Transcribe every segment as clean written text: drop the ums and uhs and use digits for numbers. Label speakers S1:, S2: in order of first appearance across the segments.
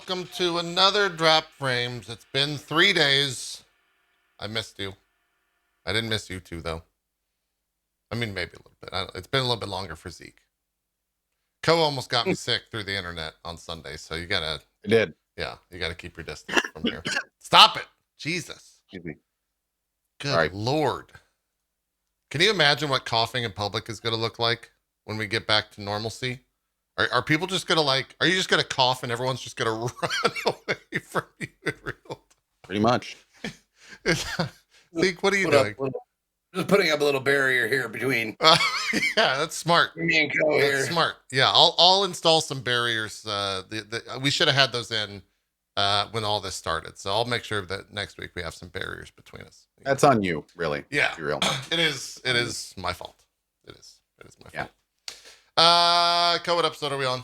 S1: welcome to another Drop Frames. It's been 3 days. I missed you. I didn't miss you too, though. I mean, maybe a little bit. It's been a little bit longer for Zeke. Cohh almost got me sick through the internet on Sunday, so you gotta...
S2: I did.
S1: Yeah, you gotta keep your distance from here. Stop it! Jesus.
S2: Excuse me.
S1: Good Lord. Can you imagine what coughing in public is gonna look like when we get back to normalcy? Are people just gonna are you just gonna cough and everyone's just gonna run away from you in real time?
S2: Pretty much.
S1: Zeke, what are you doing?
S3: Just putting up a little barrier here between.
S1: Yeah, that's smart.
S3: Me and Cohh here.
S1: That's smart. Yeah, I'll install some barriers. We should have had those in when all this started. So I'll make sure that next week we have some barriers between us.
S2: That's on you, really.
S1: Yeah,
S2: to be real.
S1: It is my fault. It is my
S2: Yeah.
S1: fault. Cohh, what episode are we on?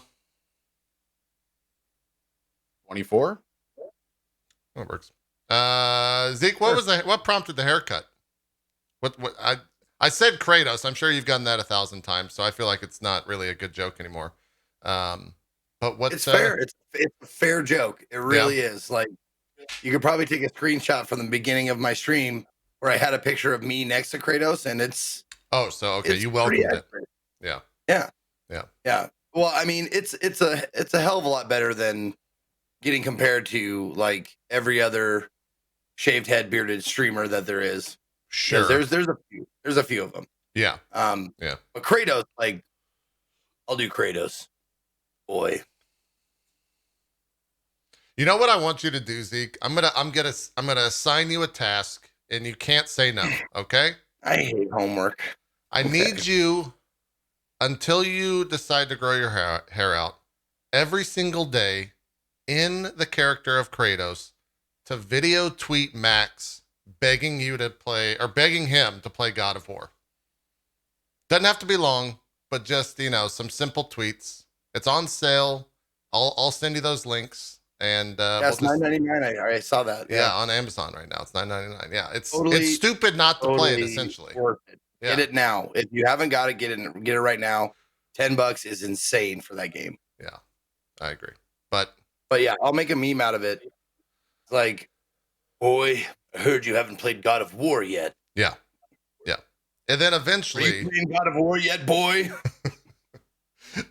S2: 24.
S1: Oh, it works. Zeke, what prompted the haircut? What I said Kratos. I'm sure you've gotten that 1,000 times, so I feel like it's not really a good joke anymore. But what?
S3: It's fair. It's a fair joke. It really is. Like, you could probably take a screenshot from the beginning of my stream where I had a picture of me next to Kratos, and it's.
S1: Oh, so okay, you welcomed it. Yeah.
S3: Yeah.
S1: Yeah.
S3: Yeah. Well, I mean, it's a hell of a lot better than getting compared to like every other shaved head bearded streamer that there is.
S1: Sure.
S3: There's a few of them.
S1: Yeah.
S3: Yeah. But Kratos, like, I'll do Kratos. Boy.
S1: You know what I want you to do, Zeke? I'm gonna assign you a task, and you can't say no. Okay?
S3: I hate homework.
S1: I need you, until you decide to grow your hair out, every single day, in the character of Kratos, to video tweet Max begging him to play God of War. Doesn't have to be long, but just, some simple tweets. It's on sale. I'll send you those links. And
S3: it's $9.99. I saw that.
S1: Yeah, on Amazon right now. It's $9.99. Yeah, it's stupid not to play it, essentially.
S3: Worth it. Yeah. Get it now. If you haven't got it, get it right now. $10 is insane for that game.
S1: Yeah, I agree. But
S3: yeah, I'll make a meme out of it. It's like, boy, I heard you haven't played God of War yet.
S1: Yeah. Yeah. And then eventually...
S3: Are you playing God of War yet, boy?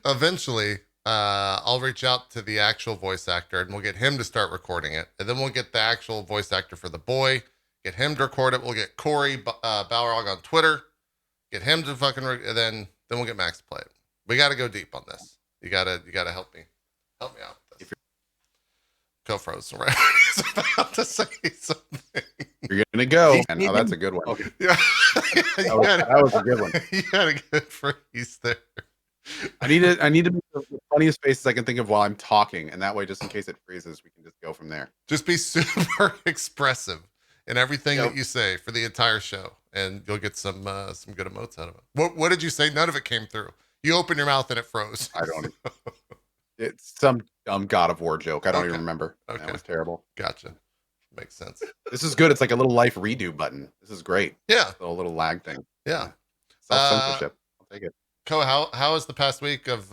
S1: Eventually, I'll reach out to the actual voice actor and we'll get him to start recording it. And then we'll get the actual voice actor for the boy, get him to record it. We'll get Corey Balrog on Twitter, get him to and then we'll get Max to play it. We got to go deep on this. You gotta help me out with this. Cohh froze, right? He's about to say something.
S2: You're gonna go. Oh, that's a good one.
S1: Okay. Yeah.
S2: that was a good one.
S1: You had a good freeze there.
S2: I need to be the funniest faces I can think of while I'm talking, and that way, just in case it freezes, we can just go from there.
S1: Just be super expressive in everything that you say for the entire show, and you'll get some good emotes out of it. What did you say? None of it came through. You opened your mouth and it froze.
S2: I don't. It's some dumb God of War joke. I don't even remember.
S1: Okay.
S2: That was terrible.
S1: Gotcha. Makes sense.
S2: This is good. It's like a little life redo button. This is great.
S1: Yeah.
S2: A little lag thing.
S1: Yeah.
S2: Self-censorship. I'll take it.
S1: Cohh, how has the past week of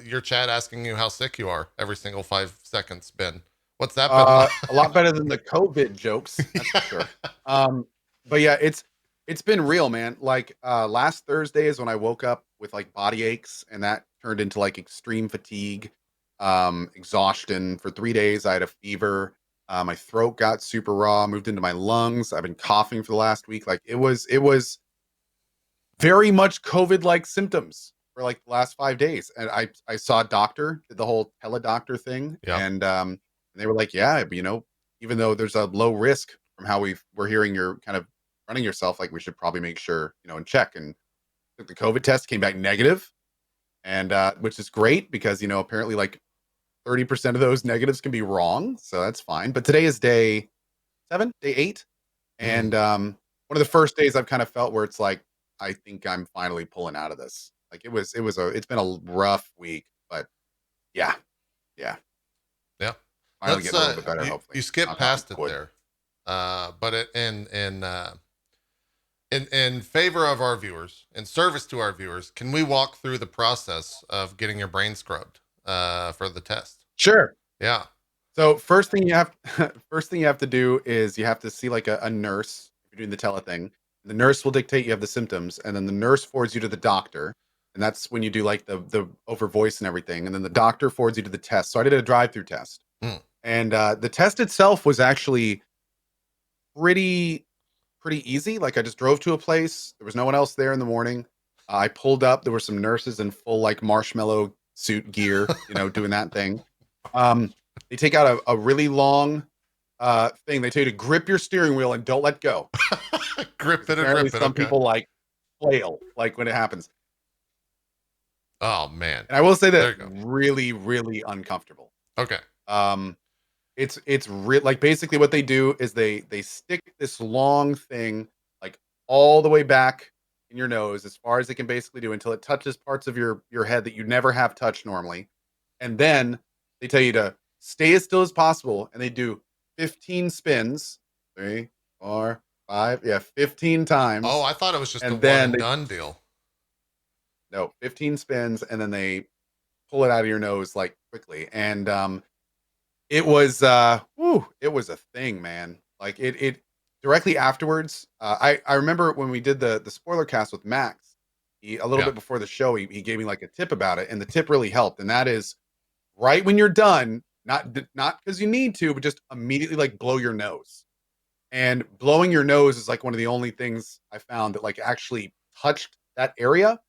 S1: your chat asking you how sick you are every single 5 seconds been? What's that been like?
S2: A lot better than the COVID jokes, that's for sure. But yeah, it's been real, man. Like last Thursday is when I woke up with like body aches, and that turned into like extreme fatigue, exhaustion. For 3 days, I had a fever. My throat got super raw, moved into my lungs. I've been coughing for the last week. Like it was very much COVID-like symptoms for like the last 5 days. And I saw a doctor, did the whole teledoctor thing.
S1: Yeah.
S2: And they were like, yeah, even though there's a low risk from how we're hearing you're kind of running yourself, like we should probably make sure, and check. And took the COVID test, came back negative, and which is great because, apparently like 30% of those negatives can be wrong. So that's fine. But today is day 7, day 8. And one of the first days I've kind of felt where it's like, I think I'm finally pulling out of this. Like it's been a rough week, but yeah. Finally getting a little bit better. Hopefully
S1: you skip past it there. But in favor of our viewers, in service to our viewers, can we walk through the process of getting your brain scrubbed for the test?
S2: Sure.
S1: Yeah.
S2: So first thing you have to do is you have to see like a nurse if you're doing the tele thing. The nurse will dictate you have the symptoms, and then the nurse forwards you to the doctor, and that's when you do like the over voice and everything, and then the doctor forwards you to the test. So I did a drive-through test, and the test itself was actually pretty easy. Like I just drove to a place. There was no one else there in the morning. I pulled up. There were some nurses in full like marshmallow suit gear, doing that thing. They take out a really long thing. They tell you to grip your steering wheel and don't let go.
S1: Grip it or
S2: Apparently
S1: grip it.
S2: some
S1: Okay.
S2: people like flail like when it happens.
S1: Oh man.
S2: And I will say that really, really uncomfortable.
S1: Okay.
S2: It's like basically what they do is they stick this long thing like all the way back in your nose as far as they can basically do until it touches parts of your head that you never have touched normally. And then they tell you to stay as still as possible, and they do 15 spins. 3, 4, 5, 15 times.
S1: Oh, I thought it was just
S2: and
S1: a
S2: then
S1: one and done deal.
S2: No, 15 spins, and then they pull it out of your nose like quickly. And it was it was a thing, man. Like it directly afterwards. I remember when we did the spoiler cast with Max, a little bit before the show, he gave me like a tip about it, and the tip really helped. And that is right when you're done, not because you need to, but just immediately like blow your nose. And blowing your nose is like one of the only things I found that like actually touched that area.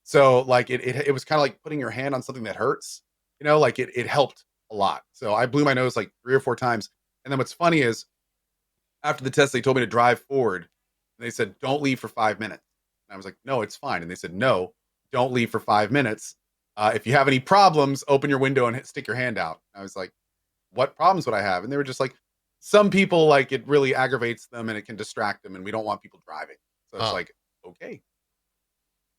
S2: So like it was kind of like putting your hand on something that hurts, like it helped a lot. So I blew my nose like 3 or 4 times. And then what's funny is after the test, they told me to drive forward, and they said, don't leave for 5 minutes. And I was like, no, it's fine. And they said, no, don't leave for 5 minutes. If you have any problems, open your window and stick your hand out. I was like, what problems would I have? And they were just like, some people like it really aggravates them and it can distract them, and we don't want people driving. So it's like, okay.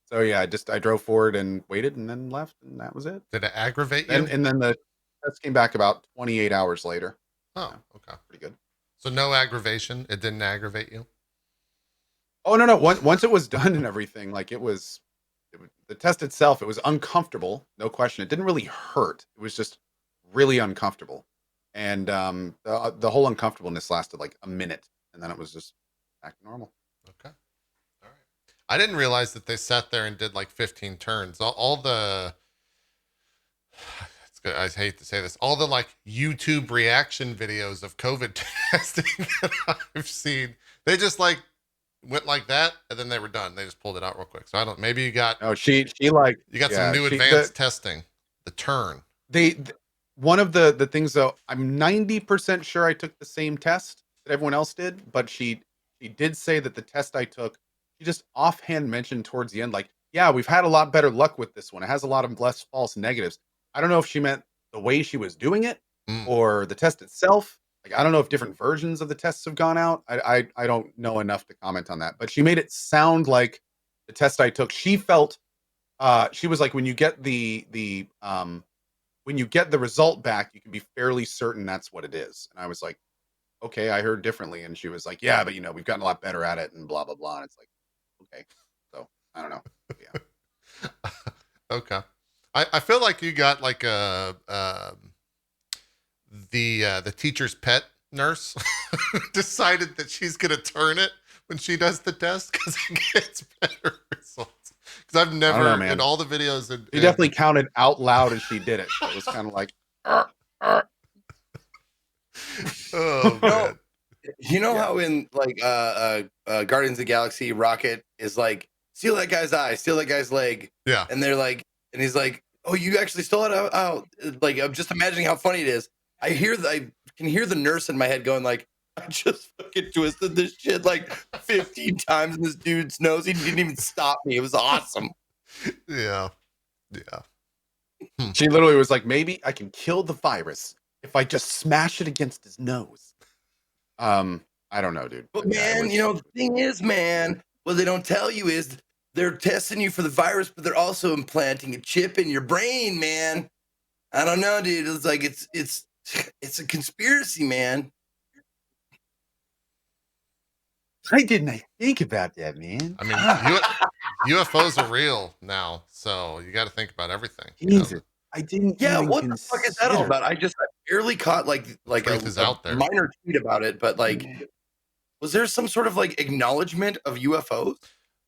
S2: So yeah, I drove forward and waited and then left, and that was it.
S1: Did it aggravate you?
S2: And then the test came back about 28 hours later.
S1: Oh, okay.
S2: Pretty good.
S1: So no aggravation? It didn't aggravate you?
S2: Oh, no. Once it was done and everything, like it was the test itself, it was uncomfortable, no question. It didn't really hurt. It was just really uncomfortable. And the whole uncomfortableness lasted like a minute, and then it was just back to normal.
S1: Okay. All right. I didn't realize that they sat there and did like 15 turns. All the it's good. I hate to say this. All the like YouTube reaction videos of COVID testing that I've seen, they just like went like that and then they were done. They just pulled it out real quick. So I don't. Maybe you got.
S2: Oh, she like
S1: you got some new advanced testing. The turn.
S2: One of the things though, I'm 90% sure I took the same test that everyone else did, but she did say that the test I took, she just offhand mentioned towards the end, like, yeah, we've had a lot better luck with this one. It has a lot of less false negatives. I don't know if she meant the way she was doing it or the test itself. Like, I don't know if different versions of the tests have gone out. I don't know enough to comment on that, but she made it sound like the test I took. She felt, she was like, when you get when you get the result back, you can be fairly certain that's what it is. And I was like, okay, I heard differently. And she was like, yeah, but we've gotten a lot better at it and blah, blah, blah. And it's like, okay. So I don't know. Yeah.
S1: Okay. I feel like you got like the teacher's pet nurse decided that she's going to turn it when she does the test because it gets better results. Because I've never, in all the videos.
S2: She definitely counted out loud as she did it. It was kind of like,
S1: oh, man.
S3: How in like Guardians of the Galaxy, Rocket is like, steal that guy's eye, steal that guy's leg.
S1: Yeah.
S3: And they're like, and he's like, oh, you actually stole it out. Like, I'm just imagining how funny it is. I can hear the nurse in my head going like, I just fucking twisted this shit like 15 times in this dude's nose. He didn't even stop me. It was awesome.
S1: Yeah.
S2: She literally was like, maybe I can kill the virus if I just smash it against his nose. I don't know, dude.
S3: But man, the thing is, man, what they don't tell you is they're testing you for the virus, but they're also implanting a chip in your brain, man. I don't know, dude. It's like it's a conspiracy, man.
S2: I didn't think about that, man.
S1: I mean, UFOs are real now, so you got to think about everything.
S2: Jesus, I didn't.
S3: Yeah, what the fuck is that all about? I barely caught like
S1: Truth is
S3: a
S1: out there.
S3: minor tweet about it, but like, was there some sort of like acknowledgement of UFOs?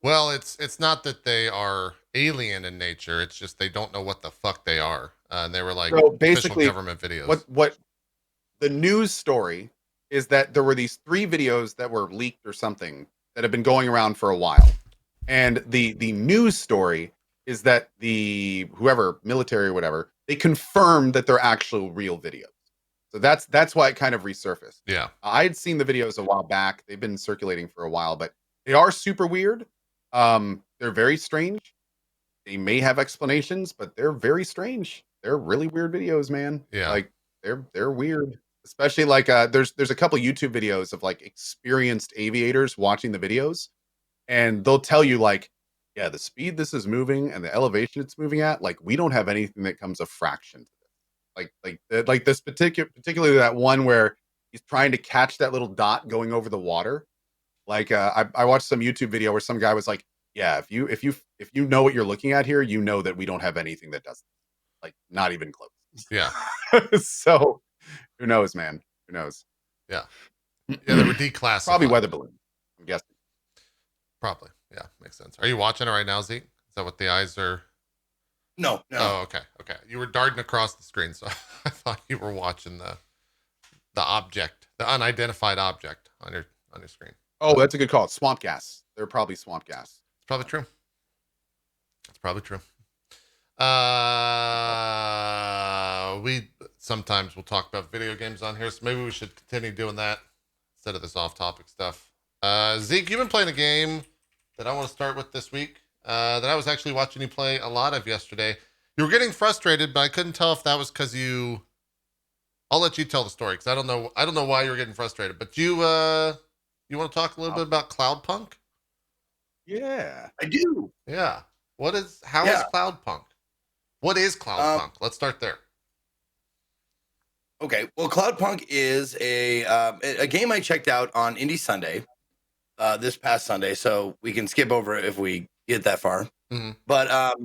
S1: Well, it's not that they are alien in nature. It's just they don't know what the fuck they are. And they were like
S2: So
S1: official
S2: basically,
S1: government videos.
S2: what the news story is that there were these 3 videos that were leaked or something that have been going around for a while. And the news story is that the whoever, military or whatever, they confirmed that they're actual real videos. So that's why it kind of resurfaced.
S1: Yeah.
S2: I had seen the videos a while back. They've been circulating for a while, but they are super weird. They're very strange. They may have explanations, but they're very strange. They're really weird videos, man.
S1: Yeah.
S2: Like they're weird. Especially like there's a couple YouTube videos of like experienced aviators watching the videos, and they'll tell you like, yeah, the speed this is moving and the elevation it's moving at, like we don't have anything that comes a fraction to this. Like this particularly that one where he's trying to catch that little dot going over the water. Like I watched some YouTube video where some guy was like, yeah, if you know what you're looking at here, you know that we don't have anything that does this. Like not even close.
S1: Yeah.
S2: So who knows, man? Who knows?
S1: Yeah. Yeah, they were declassified.
S2: Probably weather balloon, I'm guessing.
S1: Probably. Yeah, makes sense. Are you watching it right now, Zeke? Is that what the eyes are?
S3: No.
S1: Oh, okay. Okay. You were darting across the screen, so I thought you were watching the object, the unidentified object on your screen.
S2: Oh, that's a good call. It's swamp gas. They're probably swamp gas.
S1: It's probably true. It's probably true. We sometimes will talk about video games on here, so maybe we should continue doing that instead of this off-topic stuff. Zeke, you've been playing a game that I want to start with this week that I was actually watching you play a lot of yesterday. You were getting frustrated, but I couldn't tell if that was because you... I'll let you tell the story because I don't know why you were getting frustrated. But you want to talk a little bit about Cloudpunk?
S2: Yeah,
S3: I do.
S1: Yeah. How is Cloudpunk? What is Cloudpunk? Let's start there.
S3: Okay, well, Cloudpunk is a game I checked out on Indie Sunday, this past Sunday, so we can skip over it if we get that far.
S1: Mm-hmm.
S3: But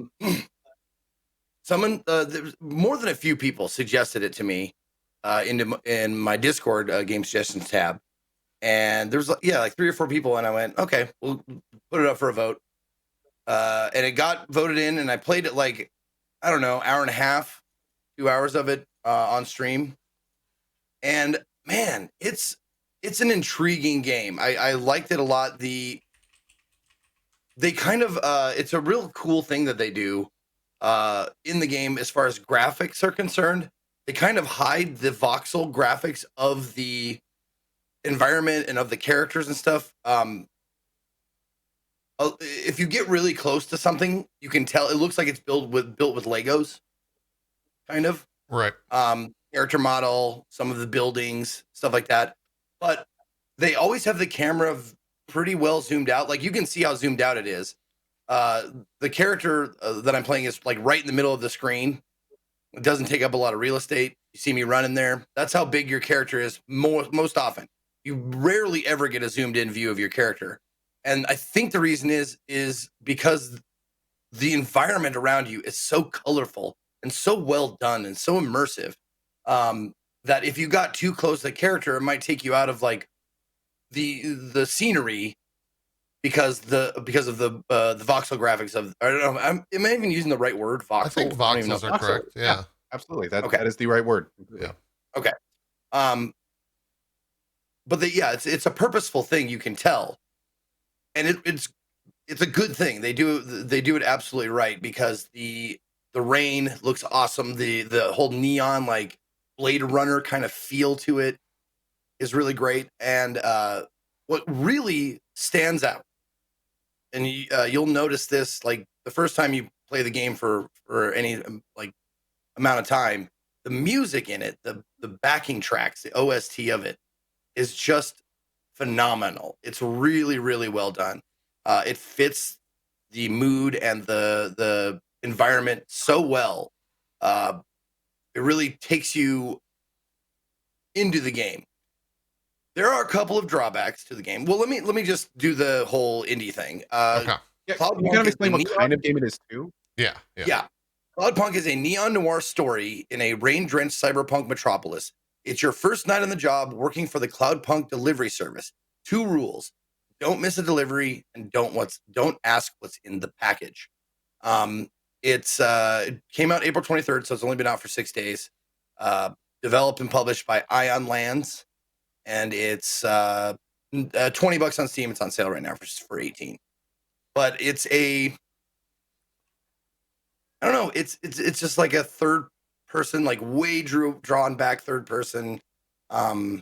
S3: there's more than a few people suggested it to me in my Discord game suggestions tab, and there's like 3 or 4 people, and I went, okay, we'll put it up for a vote, and it got voted in, and I played it like, I don't know, hour and a half, 2 hours of it on stream. And man, it's an intriguing game. I liked it a lot. They kind of it's a real cool thing that they do in the game as far as graphics are concerned. They kind of hide the voxel graphics of the environment and of the characters and stuff. If you get really close to something, you can tell it looks like it's built with Legos, kind of.
S1: Right.
S3: Character model, some of the buildings, stuff like that. But they always have the camera pretty well zoomed out. Like you can see how zoomed out it is. The character that I'm playing is like right in the middle of the screen. It doesn't take up a lot of real estate. You see me running there. That's how big your character is most often. You rarely ever get a zoomed in view of your character. And I think the reason is because the environment around you is so colorful and so well done and so immersive. That if you got too close to the character, it might take you out of like the scenery because of the voxel graphics of, I don't know. Am I even using the right word? Voxel?
S1: I think voxels are correct. Yeah,
S2: absolutely. That is the right word.
S1: Yeah.
S3: Okay. But it's a purposeful thing. You can tell, and it's a good thing. They do it absolutely right because the rain looks awesome. The whole neon like Blade Runner kind of feel to it is really great. And what really stands out, and you'll notice this like the first time you play the game for any like amount of time, the music in it, the backing tracks, the OST of it is just phenomenal. It's really, really well done. It fits the mood and the environment so well. It really takes you into the game. There are a couple of drawbacks to the game. Well, let me just do the whole indie thing.
S1: Okay.
S2: Yeah, you kind of explain what kind of game it is too.
S1: Yeah.
S3: Yeah. Cloudpunk is a neon noir story in a rain-drenched cyberpunk metropolis. It's your first night on the job working for the Cloudpunk delivery service. 2 rules: don't miss a delivery, and don't ask what's in the package. It came out April 23rd, so it's only been out for 6 days. Developed and published by Ion Lands, and it's $20 on Steam. It's on sale right now for 18. But it's I don't know. It's just like a third person, like way drawn back third person. I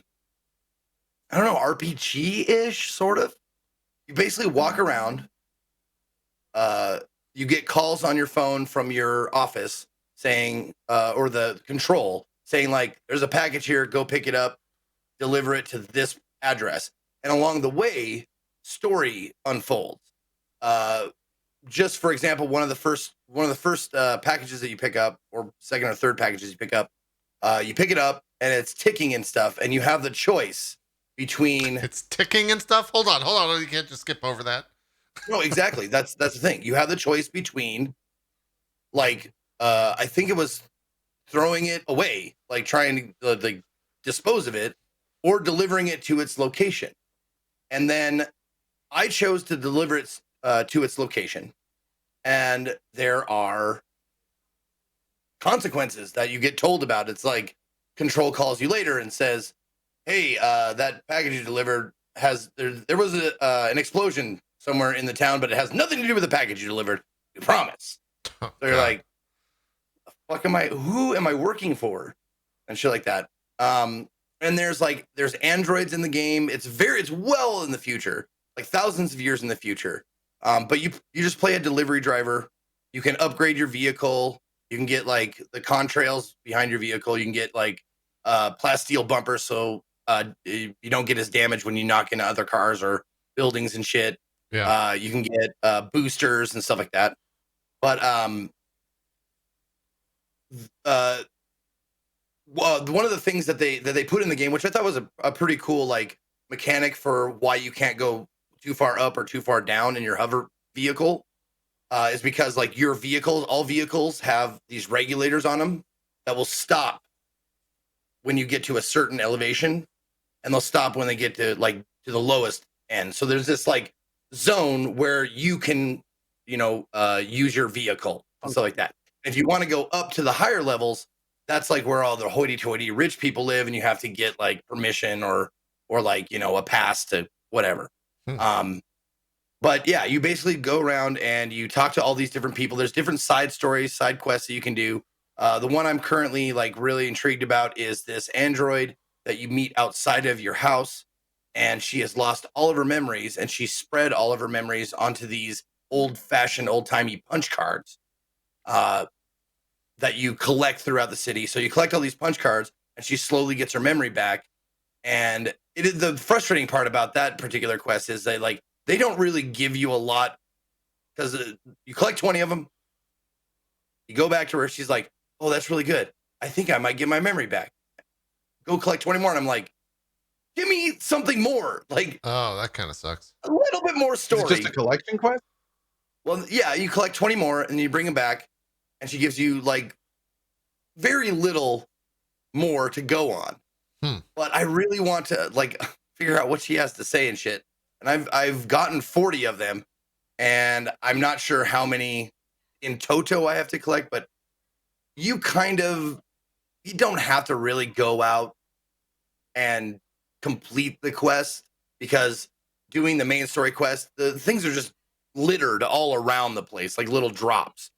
S3: don't know, RPG ish sort of. You basically walk around. You get calls on your phone from your office saying, or the control saying, like, there's a package here, go pick it up, deliver it to this address. And along the way, story unfolds. Just for example, one of the first packages that you pick up, or second or third packages you pick up it up and it's ticking and stuff, and you have the choice between
S1: It's ticking and stuff. Hold on. You can't just skip over that.
S3: no, exactly. That's the thing. You have the choice between, like, I think it was throwing it away, like trying to like dispose of it, or delivering it to its location. And then I chose to deliver it to its location, and there are consequences that you get told about. It's like control calls you later and says, "Hey, that package you delivered there was an explosion somewhere in the town, but it has nothing to do with the package you delivered. We promise."
S1: Oh,
S3: So you're
S1: God.
S3: like, who am I working for? And shit like that. And there's androids in the game. It's well in the future, like thousands of years in the future. But you just play a delivery driver. You can upgrade your vehicle. You can get like the contrails behind your vehicle. You can get like plasteel bumpers, so you don't get as damaged when you knock into other cars or buildings and shit.
S1: Yeah.
S3: You can get boosters and stuff like that. But one of the things that they put in the game, which I thought was a pretty cool like mechanic for why you can't go too far up or too far down in your hover vehicle, is because like all vehicles have these regulators on them that will stop when you get to a certain elevation, and they'll stop when they get to the lowest end. So there's this like zone where you can, use your vehicle and stuff like that. If you want to go up to the higher levels, that's like where all the hoity-toity rich people live, and you have to get like permission or like, a pass to whatever. But yeah, you basically go around and you talk to all these different people. There's different side stories, side quests that you can do. The one I'm currently like really intrigued about is this android that you meet outside of your house, and she has lost all of her memories, and she spread all of her memories onto these old-fashioned, old-timey punch cards that you collect throughout the city. So you collect all these punch cards, and she slowly gets her memory back. And the frustrating part about that particular quest is they don't really give you a lot, because you collect 20 of them. You go back to her. She's like, "Oh, that's really good. I think I might get my memory back." Go collect 20 more. And I'm like, give me something more. Like,
S1: Oh, that kind of sucks.
S3: a little bit more story.
S2: Is it just a collection quest?
S3: Well, yeah, you collect 20 more and you bring them back, and she gives you like very little more to go on. But I really want to like figure out what she has to say and shit. And I've gotten 40 of them, and I'm not sure how many in toto I have to collect, but you don't have to really go out and complete the quest, because doing the main story quest, the things are just littered all around the place, like little drops.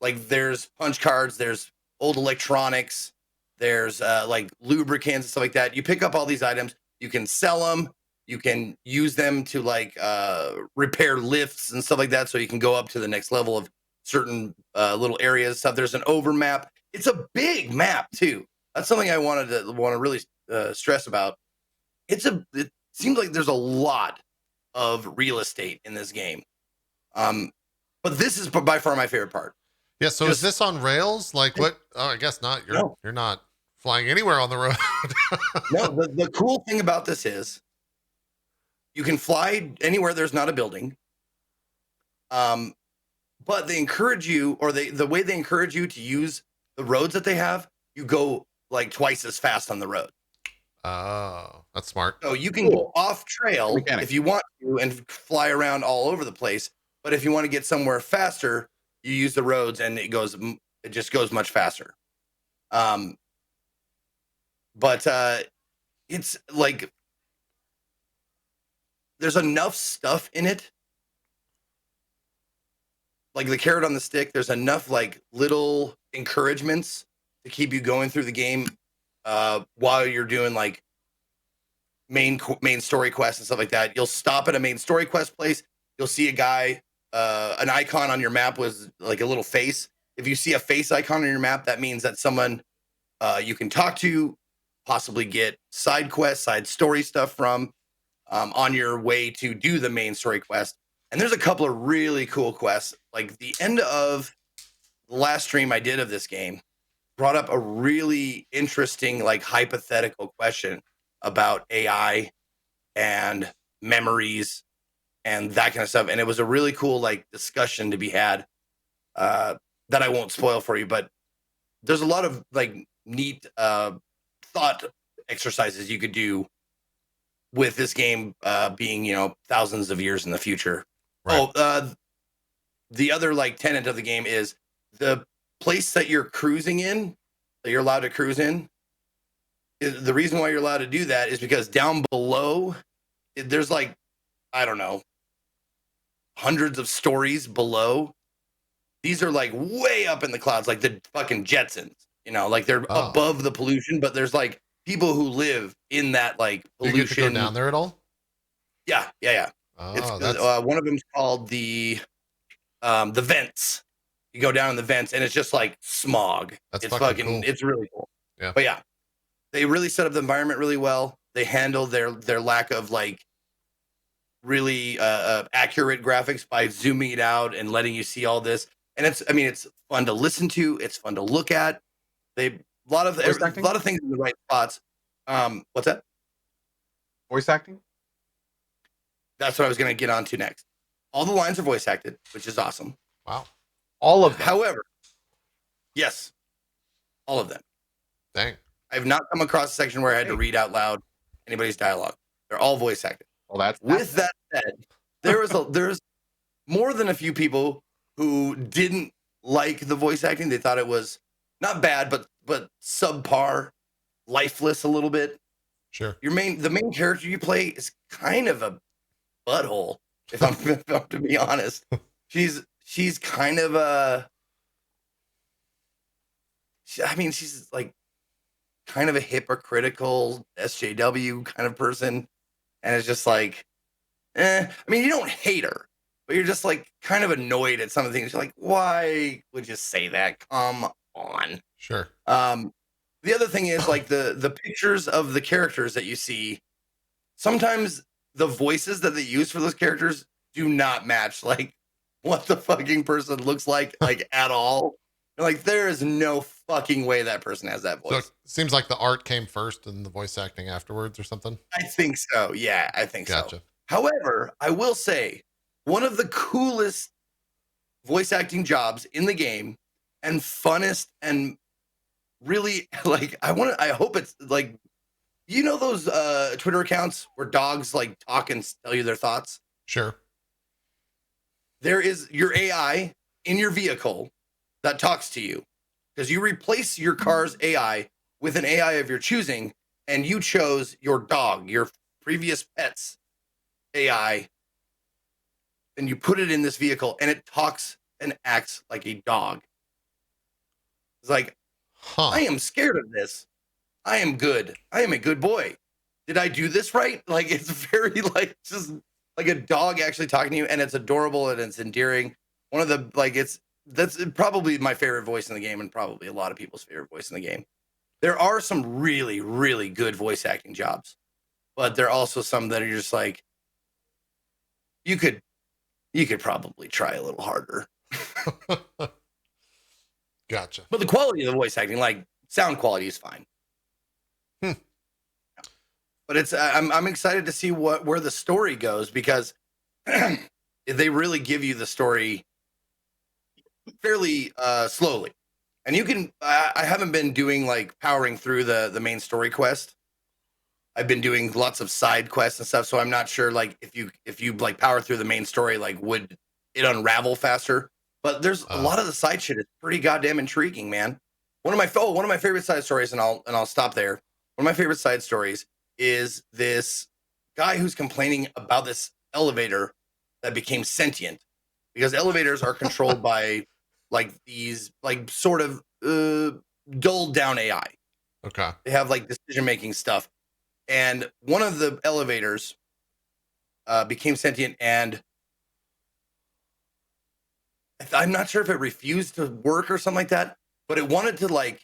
S3: Like there's punch cards, there's old electronics, there's like lubricants and stuff like that. You pick up all these items, you can sell them, you can use them to like repair lifts and stuff like that, so you can go up to the next level of certain little areas. So there's an overmap. It's a big map too. That's something I want to really stress about. It seems like there's a lot of real estate in this game. But this is by far my favorite part.
S1: Yeah. So is this on rails? Like what? Oh, I guess not. You're not flying anywhere on the road.
S3: No, the cool thing about this is you can fly anywhere there's not a building. but they encourage you, or the way they encourage you to use the roads that they have, you go like twice as fast on the road.
S1: Oh, that's smart.
S3: So you can go off trail
S2: Mechanic.
S3: if you want to and fly around all over the place. But if you want to get somewhere faster, you use the roads and it just goes much faster. But it's like there's enough stuff in it. Like the carrot on the stick, there's enough like little encouragements to keep you going through the game while you're doing like main story quests and stuff like that. You'll stop at a main story quest place. You'll see a guy, an icon on your map was like a little face. If you see a face icon on your map, that means that someone you can talk to, possibly get side quests, side story stuff from on your way to do the main story quest. And there's a couple of really cool quests. Like the end of the last stream I did of this game brought up a really interesting, like hypothetical question about AI and memories and that kind of stuff. And it was a really cool like discussion to be had that I won't spoil for you, but there's a lot of like neat thought exercises you could do with this game being, thousands of years in the future. Right. The other like tenet of the game is the place that you're cruising in, that you're allowed to cruise in. The reason why you're allowed to do that is because down below, there's like, I don't know, hundreds of stories below. These are like way up in the clouds, like the fucking Jetsons, like they're above the pollution, but there's like people who live in that like pollution.
S1: You get to go down there at all?
S3: Yeah. Oh, it's one of them's called the vents. You go down in the vents and it's just like smog. It's fucking cool. It's really cool.
S1: Yeah.
S3: But yeah, they really set up the environment really well. They handle their lack of like really accurate graphics by zooming it out and letting you see all this. And it's fun to listen to. It's fun to look at. A lot of things in the right spots. What's that?
S2: Voice acting?
S3: That's what I was going to get on to next. All the lines are voice acted, which is awesome.
S1: Wow.
S2: All of them.
S3: However, yes, all of them.
S1: Dang.
S3: I've not come across a section where I had to read out loud anybody's dialogue. They're all voice acted.
S2: Well, that's
S3: with that said, there's more than a few people who didn't like the voice acting. They thought it was not bad, but subpar, lifeless a little bit.
S1: Sure.
S3: The main character you play is kind of a butthole, if I'm to be honest. She's kind of she's like kind of a hypocritical SJW kind of person. And it's just like, you don't hate her, but you're just like kind of annoyed at some of the things. You're like, why would you say that? Come on.
S1: Sure.
S3: The other thing is like the pictures of the characters that you see, sometimes the voices that they use for those characters do not match like what the fucking person looks like at all. Like there is no fucking way that person has that voice.
S1: So it seems like the art came first and the voice acting afterwards or something.
S3: I think so. Yeah, I think
S1: Gotcha.
S3: so. However, I will say one of the coolest voice acting jobs in the game and funnest and really like I hope it's like, those Twitter accounts where dogs like talk and tell you their thoughts.
S1: Sure.
S3: There is your AI in your vehicle that talks to you because you replace your car's AI with an AI of your choosing, and you chose your dog, your previous pet's AI, and you put it in this vehicle, and it talks and acts like a dog. It's like, I am scared of this. I am good. I am a good boy. Did I do this right? Like, it's very like just like a dog actually talking to you, and it's adorable and it's endearing. One of the that's probably my favorite voice in the game, and probably a lot of people's favorite voice in the game. There are some really, really good voice acting jobs, but there are also some that are just like, you could probably try a little harder.
S1: Gotcha.
S3: But the quality of the voice acting, like sound quality, is fine. But it's I'm excited to see where the story goes, because they really give you the story fairly slowly. And you can I haven't been doing like powering through the main story quest. I've been doing lots of side quests and stuff, so I'm not sure like if you like power through the main story, like would it unravel faster? But there's a lot of the side shit is pretty goddamn intriguing, man. One of my favorite side stories, and I'll stop there. One of my favorite side stories is this guy who's complaining about this elevator that became sentient because elevators are controlled by like these like sort of dulled down AI.
S1: Okay.
S3: They have like decision making stuff, and one of the elevators became sentient, and I'm not sure if it refused to work or something like that, but it wanted to like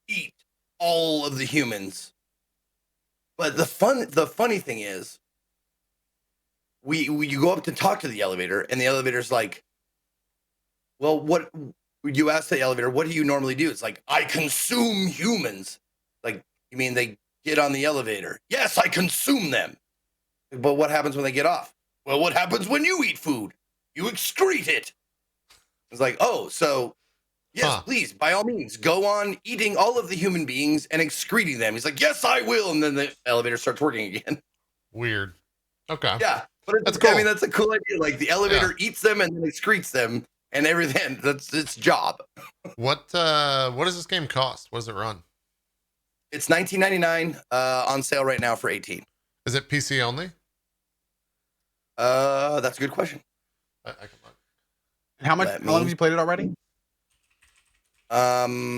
S3: eat all of the humans. But the funny thing is, you go up to talk to the elevator, and the elevator's like, well, what you ask the elevator, what do you normally do? It's like, I consume humans. Like, you mean they get on the elevator? Yes, I consume them. But what happens when they get off? Well, what happens when you eat food? You excrete it. It's like, oh, so yes, please, by all means, go on eating all of the human beings and excreting them. He's like, yes, I will. And then the elevator starts working again.
S1: Weird. Okay.
S3: Yeah. But
S1: that's cool.
S3: I mean, that's a cool idea. Like the elevator eats them and then excretes them and everything. That's its job.
S1: What does this game cost? What does it run?
S3: It's $19.99 on sale right now for 18.
S1: Is it PC only?
S3: That's a good question.
S1: I can look.
S2: How long have you played it already?
S3: I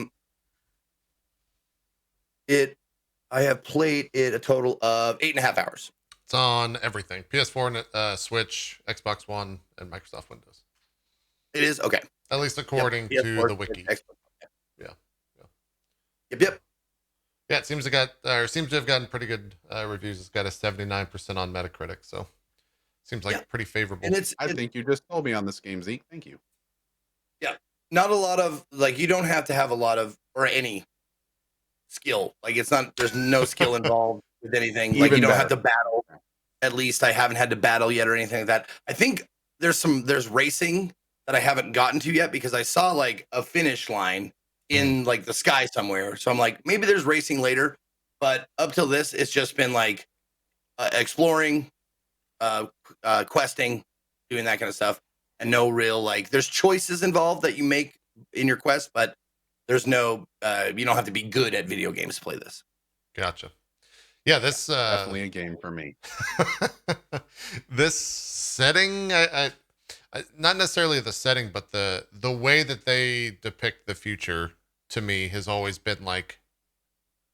S3: have played it a total of 8.5 hours.
S1: It's on everything: PS4, Switch, Xbox One, and Microsoft Windows.
S3: It is okay.
S1: At least according to the wiki. Yeah.
S3: Yep.
S1: Yeah, it seems to have gotten pretty good reviews. It's got a 79% on Metacritic, so seems like pretty favorable.
S3: And
S2: I think you just told me on this game, Zeke. Thank you.
S3: Yeah, not a lot of like you don't have to have a lot of or any skill. Like it's not. There's no skill involved with anything. Like you don't have to battle. At least I haven't had to battle yet or anything like that. I think there's racing that I haven't gotten to yet because I saw like a finish line in like the sky somewhere. So I'm like, maybe there's racing later. But up till this, it's just been like exploring, questing, doing that kind of stuff. And no real like there's choices involved that you make in your quest, but there's no you don't have to be good at video games to play this.
S1: Gotcha. Yeah, this
S2: definitely a game for me.
S1: This setting, I not necessarily the setting, but the way that they depict the future to me has always been like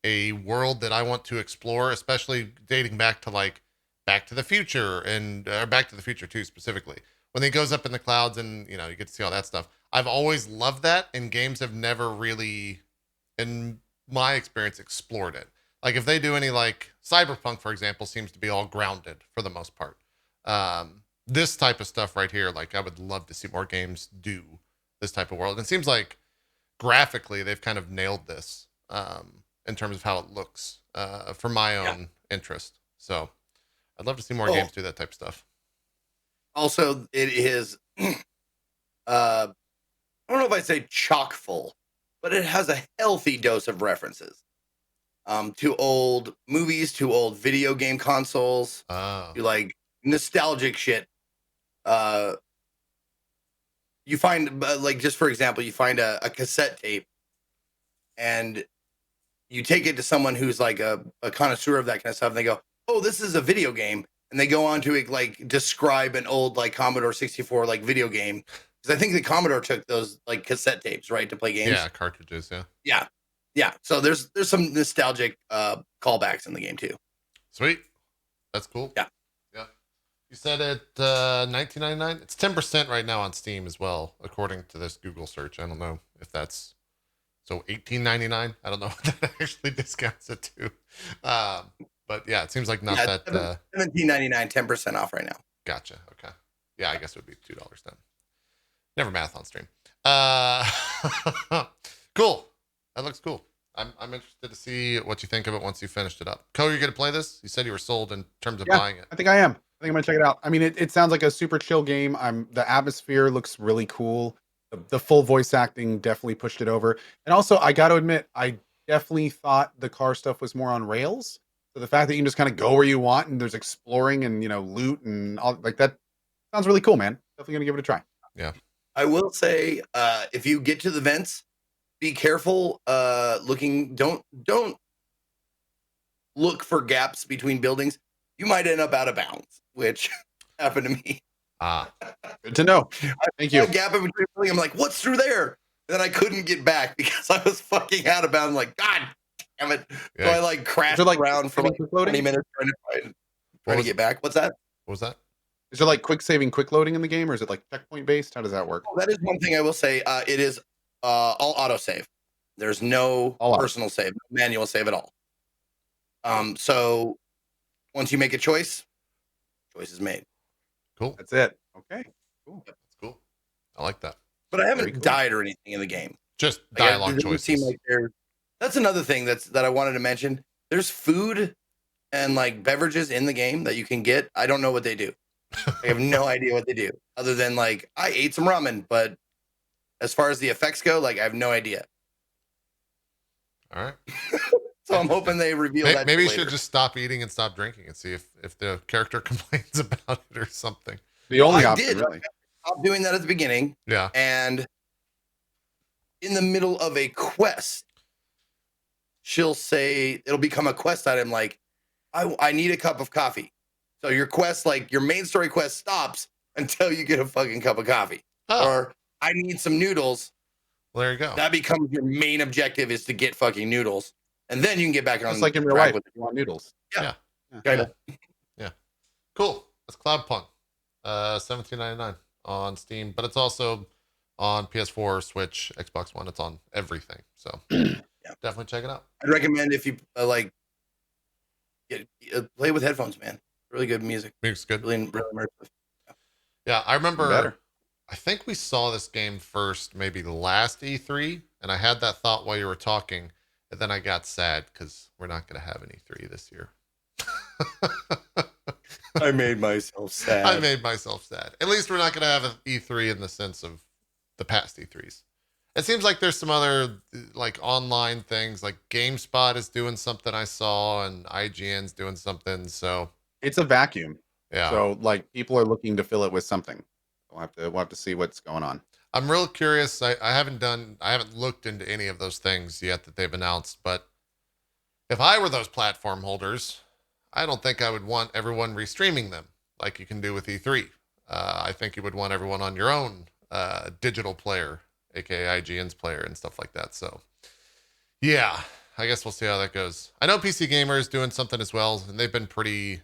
S1: a world that I want to explore, especially dating back to like Back to the Future and Back to the Future 2 specifically. When he goes up in the clouds and you get to see all that stuff. I've always loved that, and games have never really, in my experience, explored it. Like if they do any like cyberpunk, for example, seems to be all grounded for the most part. This type of stuff right here, like I would love to see more games do this type of world. And it seems like graphically they've kind of nailed this in terms of how it looks for my own interest. So I'd love to see more games do that type of stuff.
S3: Also, it is, I don't know if I'd say chock full, but it has a healthy dose of references to old movies, to old video game consoles, to like nostalgic shit. You find, like, just for example, you find a cassette tape and you take it to someone who's like a connoisseur of that kind of stuff, and they go, oh, this is a video game. And they go on to like describe an old like Commodore 64 like video game. Because I think the Commodore took those like cassette tapes, right, to play games.
S1: Yeah, cartridges,
S3: Yeah. So there's some nostalgic callbacks in the game too.
S1: Sweet. That's cool.
S3: Yeah.
S1: You said it $19.99? It's 10% right now on Steam as well, according to this Google search. I don't know if that's so $18.99. I don't know what that actually discounts it to. But yeah, it seems like not that
S3: $17.99, 10% off right now.
S1: Gotcha. Okay. Yeah, I guess it would be $2 then. Never math on stream. Cool. That looks cool. I'm interested to see what you think of it once you finished it up. Cohh, you're gonna play this? You said you were sold in terms of buying it.
S2: I think I am. I think I'm gonna check it out. I mean, it sounds like a super chill game. The atmosphere looks really cool. the full voice acting definitely pushed it over. And also, I got to admit, I definitely thought the car stuff was more on rails. So the fact that you can just kind of go where you want and there's exploring and loot and all like that sounds really cool, man. Definitely gonna give it a try.
S1: Yeah.
S3: I will say, if you get to the vents, be careful. Don't look for gaps between buildings. You might end up out of bounds, which happened to me.
S2: Good to know. Thank you.
S3: A gap in between buildings. I'm like, what's through there? And then I couldn't get back because I was fucking out of bounds. I'm like, God damn it!
S1: Yeah.
S3: So I like crashed around for like 20 minutes trying to get back. What's that?
S1: What was that?
S2: Is there like quick saving, quick loading in the game, or is it like checkpoint based? How does that work?
S3: That is one thing I will say. It is all auto save. There's no personal save, no manual save at all. So once you make a choice is made.
S1: Cool.
S2: That's it. Okay.
S1: Cool. That's cool. I like that.
S3: But I haven't died or anything in the game.
S1: Just dialogue choices.
S3: Like that's another thing that I wanted to mention. There's food and like beverages in the game that you can get. I don't know what they do. I have no idea what they do, other than like I ate some ramen. But as far as the effects go, like I have no idea.
S1: All right.
S3: So I'm hoping they reveal that.
S1: Maybe you should just stop eating and stop drinking and see if the character complains about it or something.
S2: The only
S3: option, really. I stopped doing that at the beginning.
S1: Yeah.
S3: And in the middle of a quest, she'll say it'll become a quest item like, I need a cup of coffee. So your quest, like your main story quest, stops until you get a fucking cup of coffee.
S1: Oh.
S3: Or I need some noodles.
S1: Well, there you go.
S3: That becomes your main objective, is to get fucking noodles. And then you can get back on.
S2: Just like in real life, if you want noodles.
S3: Yeah.
S1: Yeah. Cool. That's Cloudpunk. $17.99 on Steam, but it's also on PS4, Switch, Xbox One. It's on everything. So definitely check it out.
S3: I'd recommend if you play with headphones, man. Really good music.
S1: Music's good.
S3: Really immersive.
S1: Yeah, I remember. I think we saw this game first, maybe last E3, and I had that thought while you were talking, and then I got sad because we're not going to have an E3 this year.
S3: I made myself sad.
S1: I made myself sad. At least we're not going to have an E3 in the sense of the past E3s. It seems like there's some other like online things, like GameSpot is doing something I saw, and IGN's doing something. So
S2: it's a vacuum.
S1: Yeah.
S2: So like people are looking to fill it with something. We'll have to see what's going on.
S1: I'm real curious. I haven't looked into any of those things yet that they've announced, but if I were those platform holders, I don't think I would want everyone restreaming them like you can do with E3. I think you would want everyone on your own digital player, aka IGN's player and stuff like that. So yeah, I guess we'll see how that goes. I know PC Gamer is doing something as well, and they've been pretty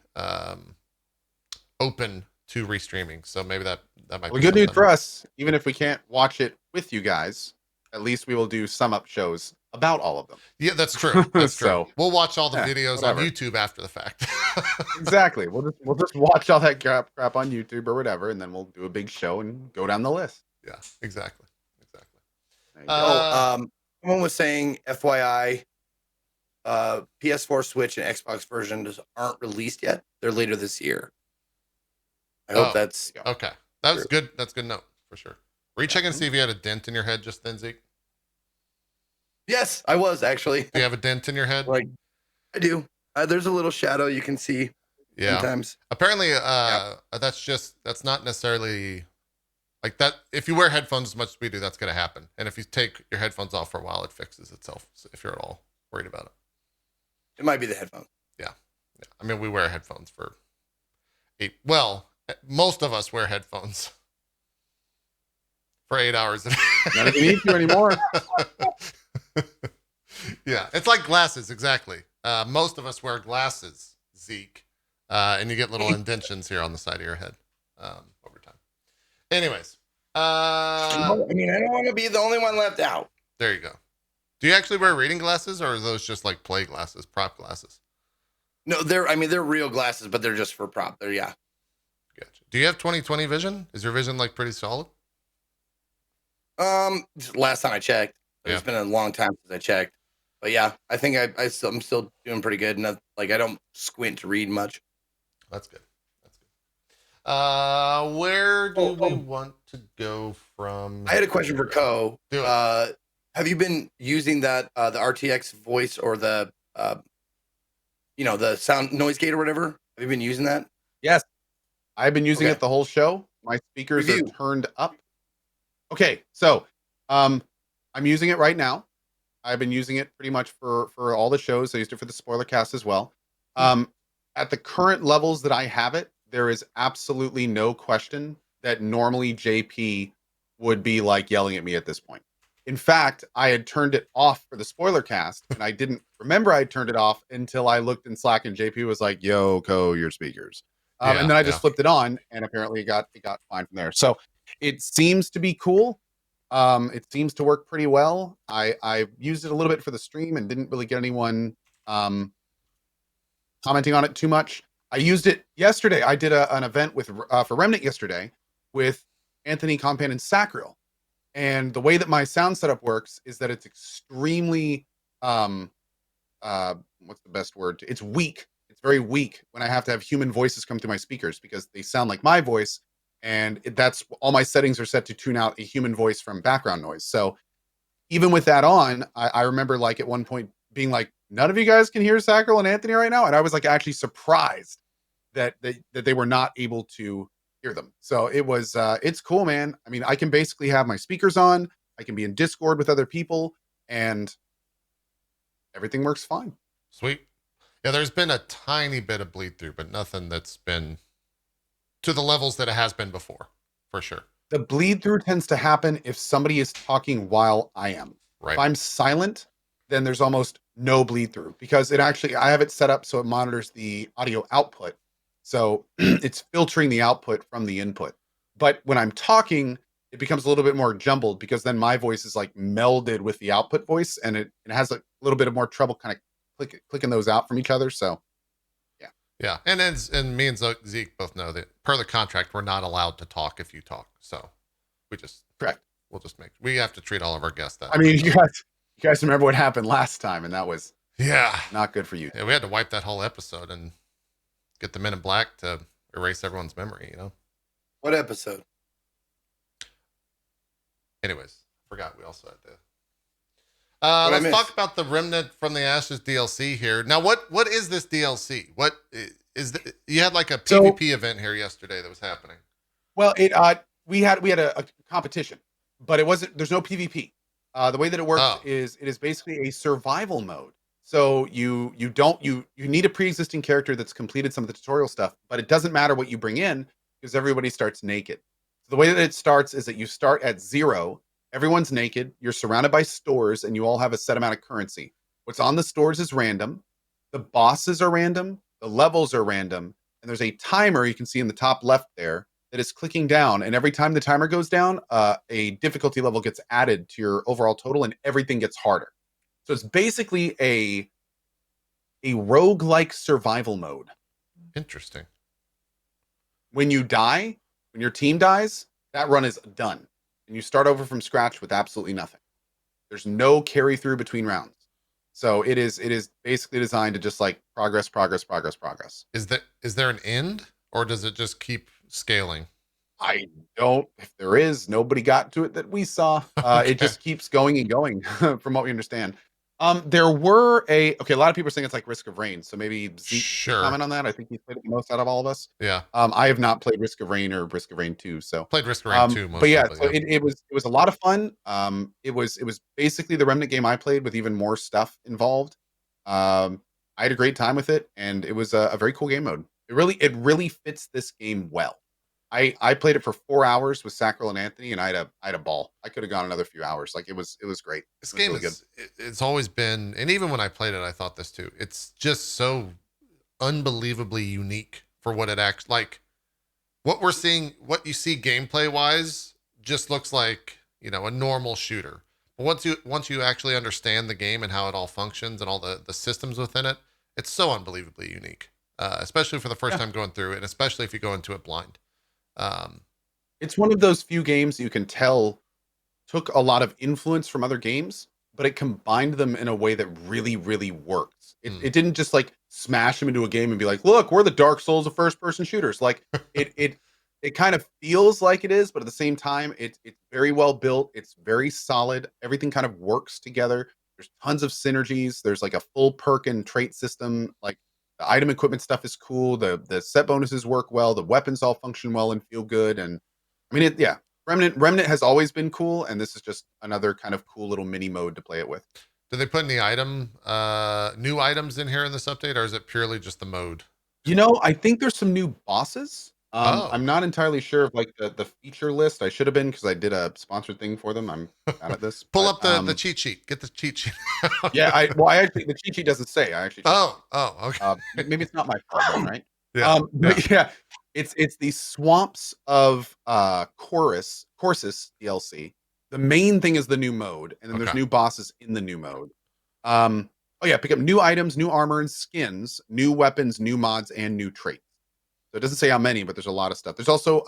S1: open to restreaming. So maybe that might be
S2: good news for us. Even if we can't watch it with you guys, at least we will do sum up shows about all of them.
S1: Yeah, that's true. That's true.
S2: So,
S1: we'll watch all the videos on YouTube after the fact.
S2: Exactly. We'll just watch all that crap on YouTube or whatever, and then we'll do a big show and go down the list.
S1: Yeah, exactly.
S3: Someone was saying, FYI, PS4, Switch, and Xbox versions aren't released yet. They're later this year. I hope that's
S1: okay. That was good. That's a good note for sure. Were you checking to see if you had a dent in your head just then, Zeke?
S3: Yes, I was actually.
S1: Do you have a dent in your head?
S3: Like, I do. There's a little shadow you can see.
S1: Yeah.
S3: Sometimes.
S1: Apparently, that's not necessarily like that. If you wear headphones as much as we do, that's going to happen. And if you take your headphones off for a while, it fixes itself. So if you're at all worried about it,
S3: it might be the headphones.
S1: Yeah. I mean, we wear headphones for most of us wear headphones for 8 hours a day.
S2: Not if you need to anymore.
S1: Yeah, it's like glasses, exactly. Most of us wear glasses, Zeke, and you get little indentions here on the side of your head over time. Anyways,
S3: I don't want to be the only one left out.
S1: There you go. Do you actually wear reading glasses, or are those just like play glasses, prop glasses?
S3: No, they're real glasses, but they're just for prop. Gotcha.
S1: Do you have 20/20 vision? Is your vision like pretty solid?
S3: Last time I checked. It's been a long time since I checked. But yeah, I think I'm still doing pretty good. And I don't squint to read much.
S1: That's good. Where do we want to go from?
S3: I had a question for Cohh.
S1: Do it.
S3: Have you been using that the RTX voice or the the sound noise gate or whatever? Have you been using that?
S2: Yes, I've been using
S3: Okay.
S2: it the whole show. My speakers
S3: Review.
S2: are turned up. Okay, so I'm using it right now. I've been using it pretty much for all the shows. I used it for the spoiler cast as well. At the current levels that I have it, there is absolutely no question that normally JP would be like yelling at me at this point. In fact, I had turned it off for the spoiler cast, and I didn't remember I had turned it off until I looked in Slack, and JP was like, "Yo, Cohh, your speakers." And then I just flipped it on, and apparently it got fine from there. So it seems to be cool. It seems to work pretty well. I used it a little bit for the stream and didn't really get anyone commenting on it too much. I used it yesterday. I did an event with for Remnant yesterday with Anthony Compan and Sacriel. And the way that my sound setup works is that it's extremely what's the best word? It's weak. It's very weak when I have to have human voices come through my speakers because they sound like my voice. And that's all my settings are set to tune out a human voice from background noise. So even with that on, I remember like at one point being like, none of you guys can hear Sacriel and Anthony right now. And I was like actually surprised that they were not able to hear them. So it was it's cool, man. I mean, I can basically have my speakers on, I can be in Discord with other people, and everything works fine.
S1: Sweet. Yeah, there's been a tiny bit of bleed through, but nothing that's been to the levels that it has been before, for sure.
S2: The bleed through tends to happen if somebody is talking while I am.
S1: Right.
S2: If I'm silent, then there's almost no bleed through because I have it set up so it monitors the audio output. So it's filtering the output from the input. But when I'm talking, it becomes a little bit more jumbled because then my voice is like melded with the output voice, and it has a little bit of more trouble kind of clicking those out from each other. So
S1: yeah, and me and Zeke both know that per the contract, we're not allowed to talk if you talk. So
S2: correct.
S1: We'll just we have to treat all of our guests that.
S2: I mean, you guys remember what happened last time, and that was not good for you.
S1: Yeah, we had to wipe that whole episode and get the Men in Black to erase everyone's memory. You know.
S3: What episode?
S1: Anyways, forgot we also had to. Let's talk about the Remnant from the Ashes DLC here. Now, what is this DLC? What is you had like a PvP event here yesterday that was happening?
S2: Well, we had a competition, but it wasn't. There's no PvP. The way that it works is it is basically a survival mode. So you need a pre-existing character that's completed some of the tutorial stuff, but it doesn't matter what you bring in because everybody starts naked. So the way that it starts is that you start at 0. Everyone's naked. You're surrounded by stores, and you all have a set amount of currency. What's on the stores is random. The bosses are random. The levels are random. And there's a timer you can see in the top left there that is clicking down. And every time the timer goes down, a difficulty level gets added to your overall total, and everything gets harder. So it's basically a roguelike survival mode.
S1: Interesting.
S2: When you die, when your team dies, that run is done. And you start over from scratch with absolutely nothing. There's no carry through between rounds. So it is basically designed to just like progress.
S1: Is there an end, or does it just keep scaling?
S2: I don't. If there is, nobody got to it that we saw.
S1: Okay.
S2: It just keeps going and going, from what we understand. There were a lot of people are saying it's like Risk of Rain, so maybe Zeke
S1: Sure.
S2: comment on that. I think he played it the most out of all of us.
S1: Yeah.
S2: I have not played Risk of Rain or Risk of Rain 2, so
S1: played Risk of Rain 2 most.
S2: But yeah, so it was a lot of fun. It was basically the Remnant game I played with even more stuff involved. I had a great time with it, and it was a very cool game mode. It really fits this game well. I played it for 4 hours with Sacriel and Anthony, and I had a ball. I could have gone another few hours. Like it was great.
S1: This game
S2: really
S1: is good. It's always been, and even when I played it, I thought this too. It's just so unbelievably unique for what it acts like. What we're seeing, what you see gameplay wise, just looks like, you know, a normal shooter. But once you actually understand the game and how it all functions and all the systems within it, it's so unbelievably unique. Especially for the first time going through it, and especially if you go into it blind.
S2: It's one of those few games you can tell took a lot of influence from other games, but it combined them in a way that really works. It didn't just like smash them into a game and be like, look, we're the Dark Souls of first person shooters. Like it it kind of feels like it is, but at the same time, it's very well built. It's very solid. Everything kind of works together. There's tons of synergies. There's like a full perk and trait system. Like the item equipment stuff is cool. The set bonuses work well. The weapons all function well and feel good. And I mean, yeah, Remnant has always been cool, and this is just another kind of cool little mini mode to play it with.
S1: Did they put any new items in here in this update, or is it purely just the mode?
S2: I think there's some new bosses. I'm not entirely sure of like the feature list. I should have been because I did a sponsored thing for them. I'm bad at this.
S1: Pull up the cheat sheet. Get the cheat sheet.
S2: Yeah, I actually the cheat sheet doesn't say. I actually.
S1: Okay.
S2: Maybe it's not my fault, then, right?
S1: Yeah.
S2: But yeah, it's the swamps of Corsus DLC. The main thing is the new mode, and then there's new bosses in the new mode. Oh yeah, pick up new items, new armor and skins, new weapons, new mods, and new traits. So it doesn't say how many, but there's a lot of stuff. There's also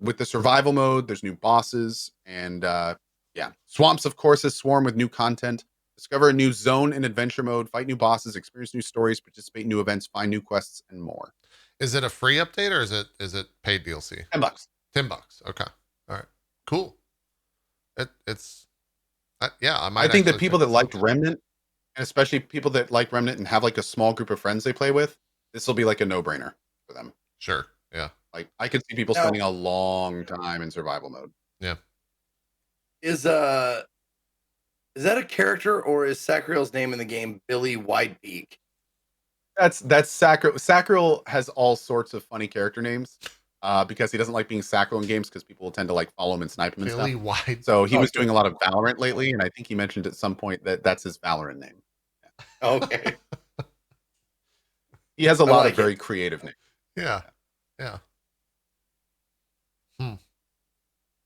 S2: with the survival mode, there's new bosses, and yeah, swamps of Corsus swarm with new content. Discover a new zone in adventure mode, fight new bosses, experience new stories, participate in new events, find new quests, and more.
S1: Is it a free update or is it paid DLC?
S2: $10.
S1: $10. Okay. All right. Cool. It's yeah.
S2: I think that people that liked Remnant, and especially people that like Remnant and have like a small group of friends they play with, this will be like a no-brainer for them.
S1: Sure. Yeah.
S2: Like I could see people spending a long time in survival mode.
S1: Yeah.
S3: Is that a character, or is Sacriel's name in the game Billy Whitebeak?
S2: That's Sacriel. Sacriel has all sorts of funny character names because he doesn't like being Sacriel in games because people will tend to like follow him and snipe him and
S1: Billy
S2: stuff.
S1: White.
S2: So he was doing a lot of Valorant lately, and I think he mentioned at some point that that's his Valorant name.
S3: Yeah. Okay.
S2: He has a lot of very creative names.
S1: Yeah.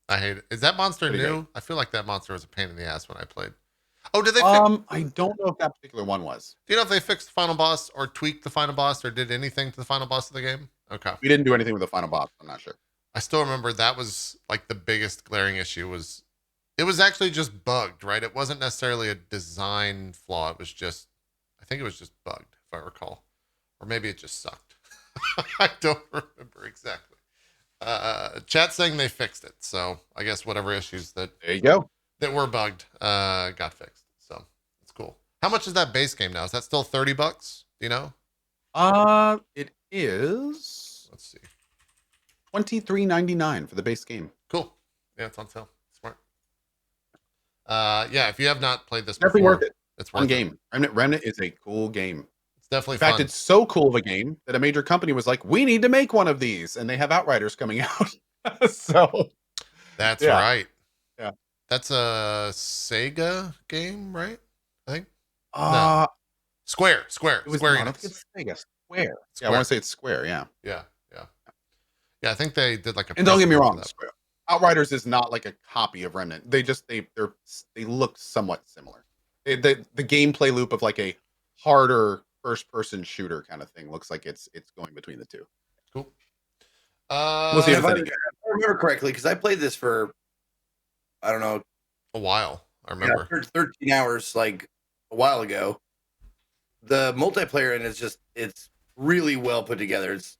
S1: I hate it. Is that monster
S2: Pretty
S1: new?
S2: great.
S1: I feel like that monster was a pain in the ass when I played. Oh, did they?
S2: I don't know if that particular one was.
S1: Do you know if they fixed the final boss or tweaked the final boss or did anything to the final boss of the game? Okay.
S2: We didn't do anything with the final boss. I'm not sure.
S1: I still remember that was like the biggest glaring issue was it was actually just bugged, right? It wasn't necessarily a design flaw. It was just, I think it was just bugged, if I recall. Or maybe it just sucked. I don't remember exactly. Chat saying they fixed it. So I guess whatever issues that
S2: There you go.
S1: that were bugged got fixed. So it's cool. How much is that base game now? Is that still $30? Do you know?
S2: It is.
S1: Let's see.
S2: $23.99 for the base game.
S1: Cool. Yeah, it's on sale. Smart. Yeah, if you have not played this
S2: Definitely
S1: before,
S2: worth it.
S1: it's
S2: Fun
S1: worth
S2: game. Remnant is a cool game.
S1: It's definitely
S2: In fact,
S1: fun.
S2: it's so cool of a game that a major company was like, "We need to make one of these," and they have Outriders coming out. So
S1: That's
S2: yeah.
S1: right.
S2: Yeah.
S1: That's a Sega game, right? I think. Square.
S2: It was
S1: Square
S2: not, I
S1: Enix.
S2: think it's Sega. Square. Yeah, I want to say it's Square. Yeah.
S1: Yeah. I think they did like a.
S2: And don't get me
S1: press
S2: wrong,
S1: release for that.
S2: Outriders is not like a copy of Remnant. They look somewhat similar. The gameplay loop of like a harder first-person shooter kind of thing looks like it's going between the two.
S1: Cool.
S2: We'll see if
S3: If
S2: it's
S3: I
S2: any good.
S3: remember correctly, because I played this for, I don't know,
S1: A while. I remember.
S3: 13 hours like a while ago. The multiplayer in it's really well put together. It's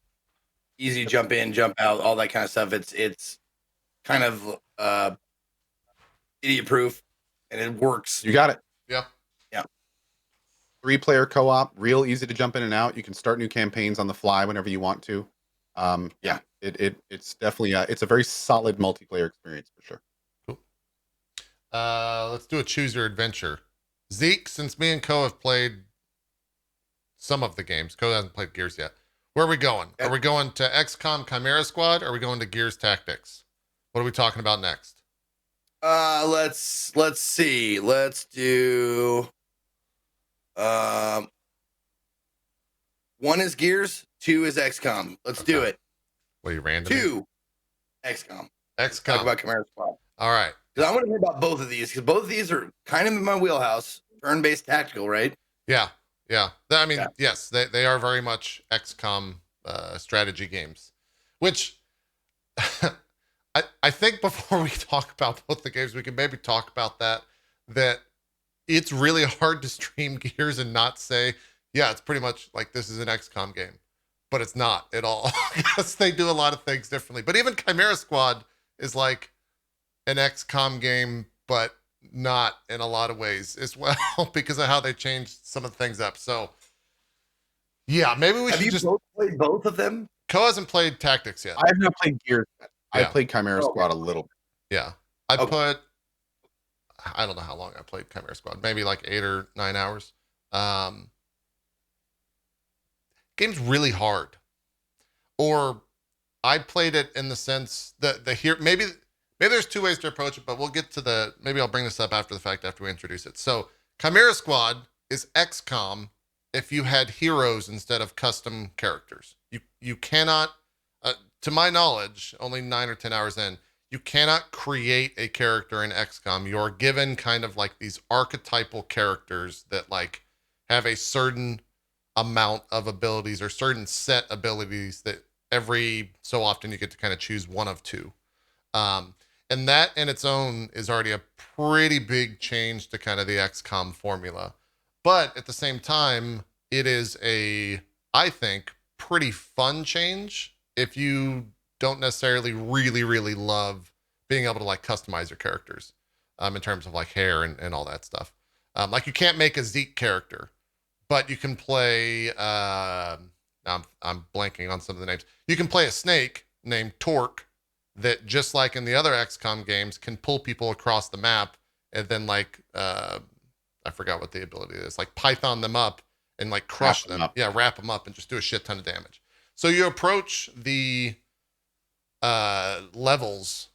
S3: easy to jump in, jump out, all that kind of stuff. It's kind of idiot proof, and it works.
S2: You got it.
S1: Yeah.
S2: 3-player co-op, real easy to jump in and out. You can start new campaigns on the fly whenever you want to. Yeah, it's definitely it's a very solid multiplayer experience for sure.
S1: Cool. Let's do a choose your adventure. Zeke, since me and Cohh have played some of the games, Cohh hasn't played Gears yet. Where are we going? Are we going to XCOM Chimera Squad? Or are we going to Gears Tactics? What are we talking about next?
S3: Let's see. Let's do 1 is Gears, 2 is XCOM. Let's do it.
S1: Well, you random.
S3: 2 XCOM.
S1: XCOM.
S3: Talk about Chimera Squad.
S1: All right.
S3: Because I want to hear about both of these, because both of these are kind of in my wheelhouse. Turn-based tactical, right?
S1: Yeah. I mean, yes, they are very much XCOM strategy games, which I think before we talk about both the games, we can maybe talk about that it's really hard to stream Gears and not say, yeah, it's pretty much like this is an XCOM game. but it's not at all. Because they do a lot of things differently. But even Chimera Squad is like an XCOM game, but not in a lot of ways as well because of how they changed some of the things up. So yeah, maybe we
S3: Have
S1: should
S3: you
S1: just.
S3: both played both of them?
S1: Cohh hasn't played Tactics yet.
S2: I have not played Gears yet. I
S1: Yeah.
S2: played Chimera Squad a little bit.
S1: Yeah. I don't know how long I played Chimera Squad, maybe like 8 or 9 hours. Game's really hard. Or I played it in the sense that maybe there's two ways to approach it, but we'll get to maybe I'll bring this up after the fact after we introduce it. So Chimera Squad is XCOM if you had heroes instead of custom characters. You cannot, to my knowledge, only 9 or 10 hours in, you cannot create a character in XCOM. You're given kind of like these archetypal characters that like have a certain amount of abilities or certain set abilities that every so often you get to kind of choose one of two. And that in its own is already a pretty big change to kind of the XCOM formula. But at the same time, it is I think, pretty fun change if you don't necessarily really, really love being able to like customize your characters in terms of like hair and all that stuff. Like you can't make a Zeke character, but you can play, I'm blanking on some of the names. You can play a snake named Torque that just like in the other XCOM games can pull people across the map and then like, I forgot what the ability is, like Python them up and like crush them. Yeah, wrap them up and just do a shit ton of damage. So you approach the levels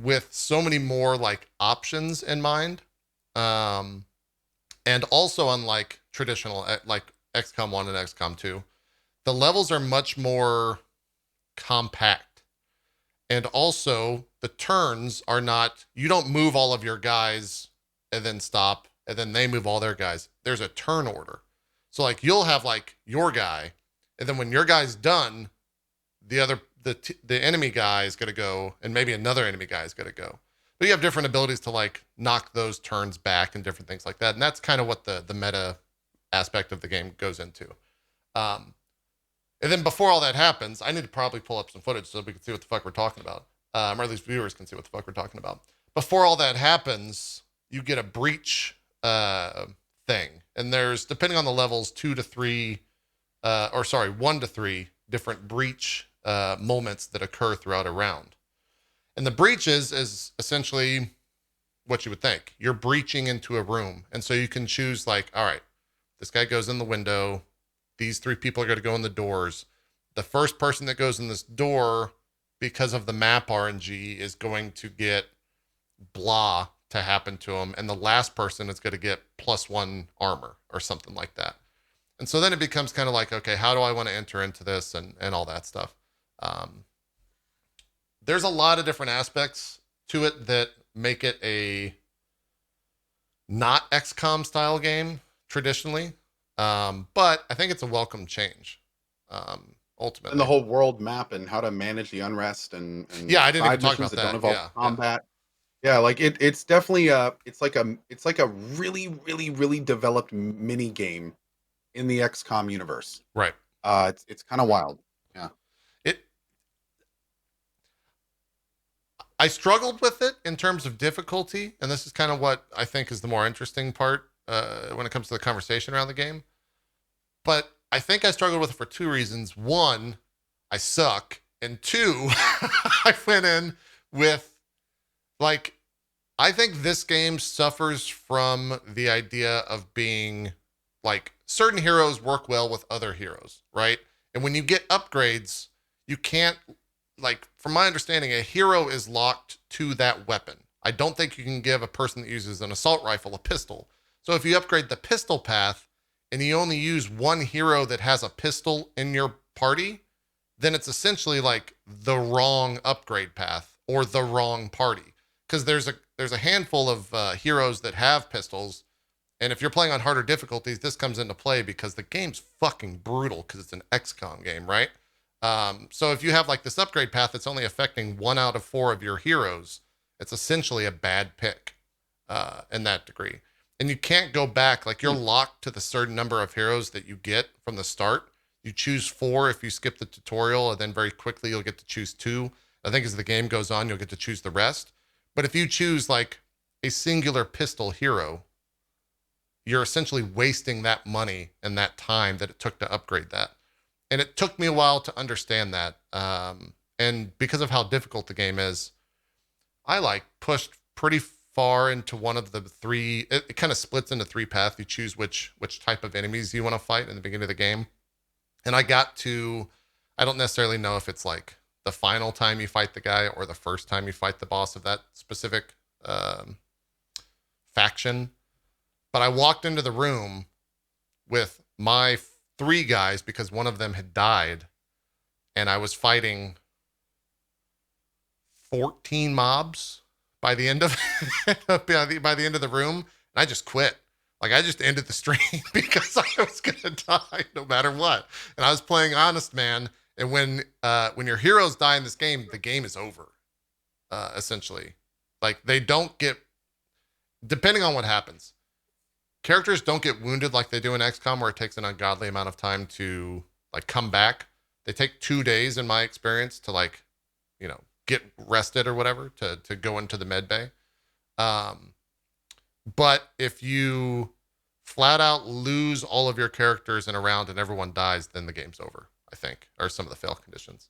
S1: with so many more like options in mind. And also unlike traditional like XCOM 1 and XCOM 2, the levels are much more compact. And also the turns are not, you don't move all of your guys and then stop and then they move all their guys. There's a turn order. So like you'll have like your guy, and then when your guy's done, the enemy guy is going to go, and maybe another enemy guy is going to go. But you have different abilities to like knock those turns back and different things like that. And that's kind of what the meta aspect of the game goes into. And then before all that happens, I need to probably pull up some footage so we can see what the fuck we're talking about. Or at least viewers can see what the fuck we're talking about. Before all that happens, you get a breach thing. And there's, depending on the levels, 1 to 3 different breach moments that occur throughout a round. And the breach is essentially what you would think. You're breaching into a room. And so you can choose like, all right, this guy goes in the window. These 3 people are going to go in the doors. The first person that goes in this door, because of the map RNG, is going to get blah to happen to him. And the last person is going to get +1 armor or something like that. And so then it becomes kind of like, okay, how do I want to enter into this and all that stuff? There's a lot of different aspects to it that make it a not XCOM style game traditionally. But I think it's a welcome change. Ultimately.
S2: And the whole world map and how to manage the unrest and
S1: yeah, I didn't even talk about
S2: that.
S1: That.
S2: Don't involve combat. Yeah, like it's definitely it's like a really, really, really developed mini game in the XCOM universe.
S1: Right.
S2: It's kind of wild. Yeah.
S1: I struggled with it in terms of difficulty, and this is kind of what I think is the more interesting part when it comes to the conversation around the game. But I think I struggled with it for 2 reasons. 1, I suck, and 2, I went in with like, I think this game suffers from the idea of being like certain heroes work well with other heroes, right? And when you get upgrades, you can't, like, from my understanding, a hero is locked to that weapon. I don't think you can give a person that uses an assault rifle a pistol. So if you upgrade the pistol path and you only use one hero that has a pistol in your party, then it's essentially like the wrong upgrade path or the wrong party. Because there's a handful of heroes that have pistols, and if you're playing on harder difficulties, this comes into play because the game's fucking brutal because it's an XCOM game, right? So if you have like this upgrade path that's only affecting 1 out of 4 of your heroes, it's essentially a bad pick in that degree. And you can't go back, like you're locked to the certain number of heroes that you get from the start. You choose 4 if you skip the tutorial, and then very quickly you'll get to choose 2. I think as the game goes on, you'll get to choose the rest. But if you choose like a singular pistol hero, you're essentially wasting that money and that time that it took to upgrade that. And it took me a while to understand that. And because of how difficult the game is, I like pushed pretty far into one of the 3. It kind of splits into 3 paths. You choose which type of enemies you want to fight in the beginning of the game. And I got to, I don't necessarily know if it's like the final time you fight the guy or the first time you fight the boss of that specific faction. But I walked into the room with my 3 guys because one of them had died. And I was fighting 14 mobs by the end of by the end of the room. And I just quit. Like I just ended the stream because I was gonna die no matter what. And I was playing honest man. And when your heroes die in this game, the game is over. Essentially, like they don't get, depending on what happens, characters don't get wounded like they do in XCOM, where it takes an ungodly amount of time to like come back. They take 2 days in my experience to like, get rested or whatever to go into the med bay. But if you flat out lose all of your characters in a round and everyone dies, then the game's over, I think, are some of the fail conditions.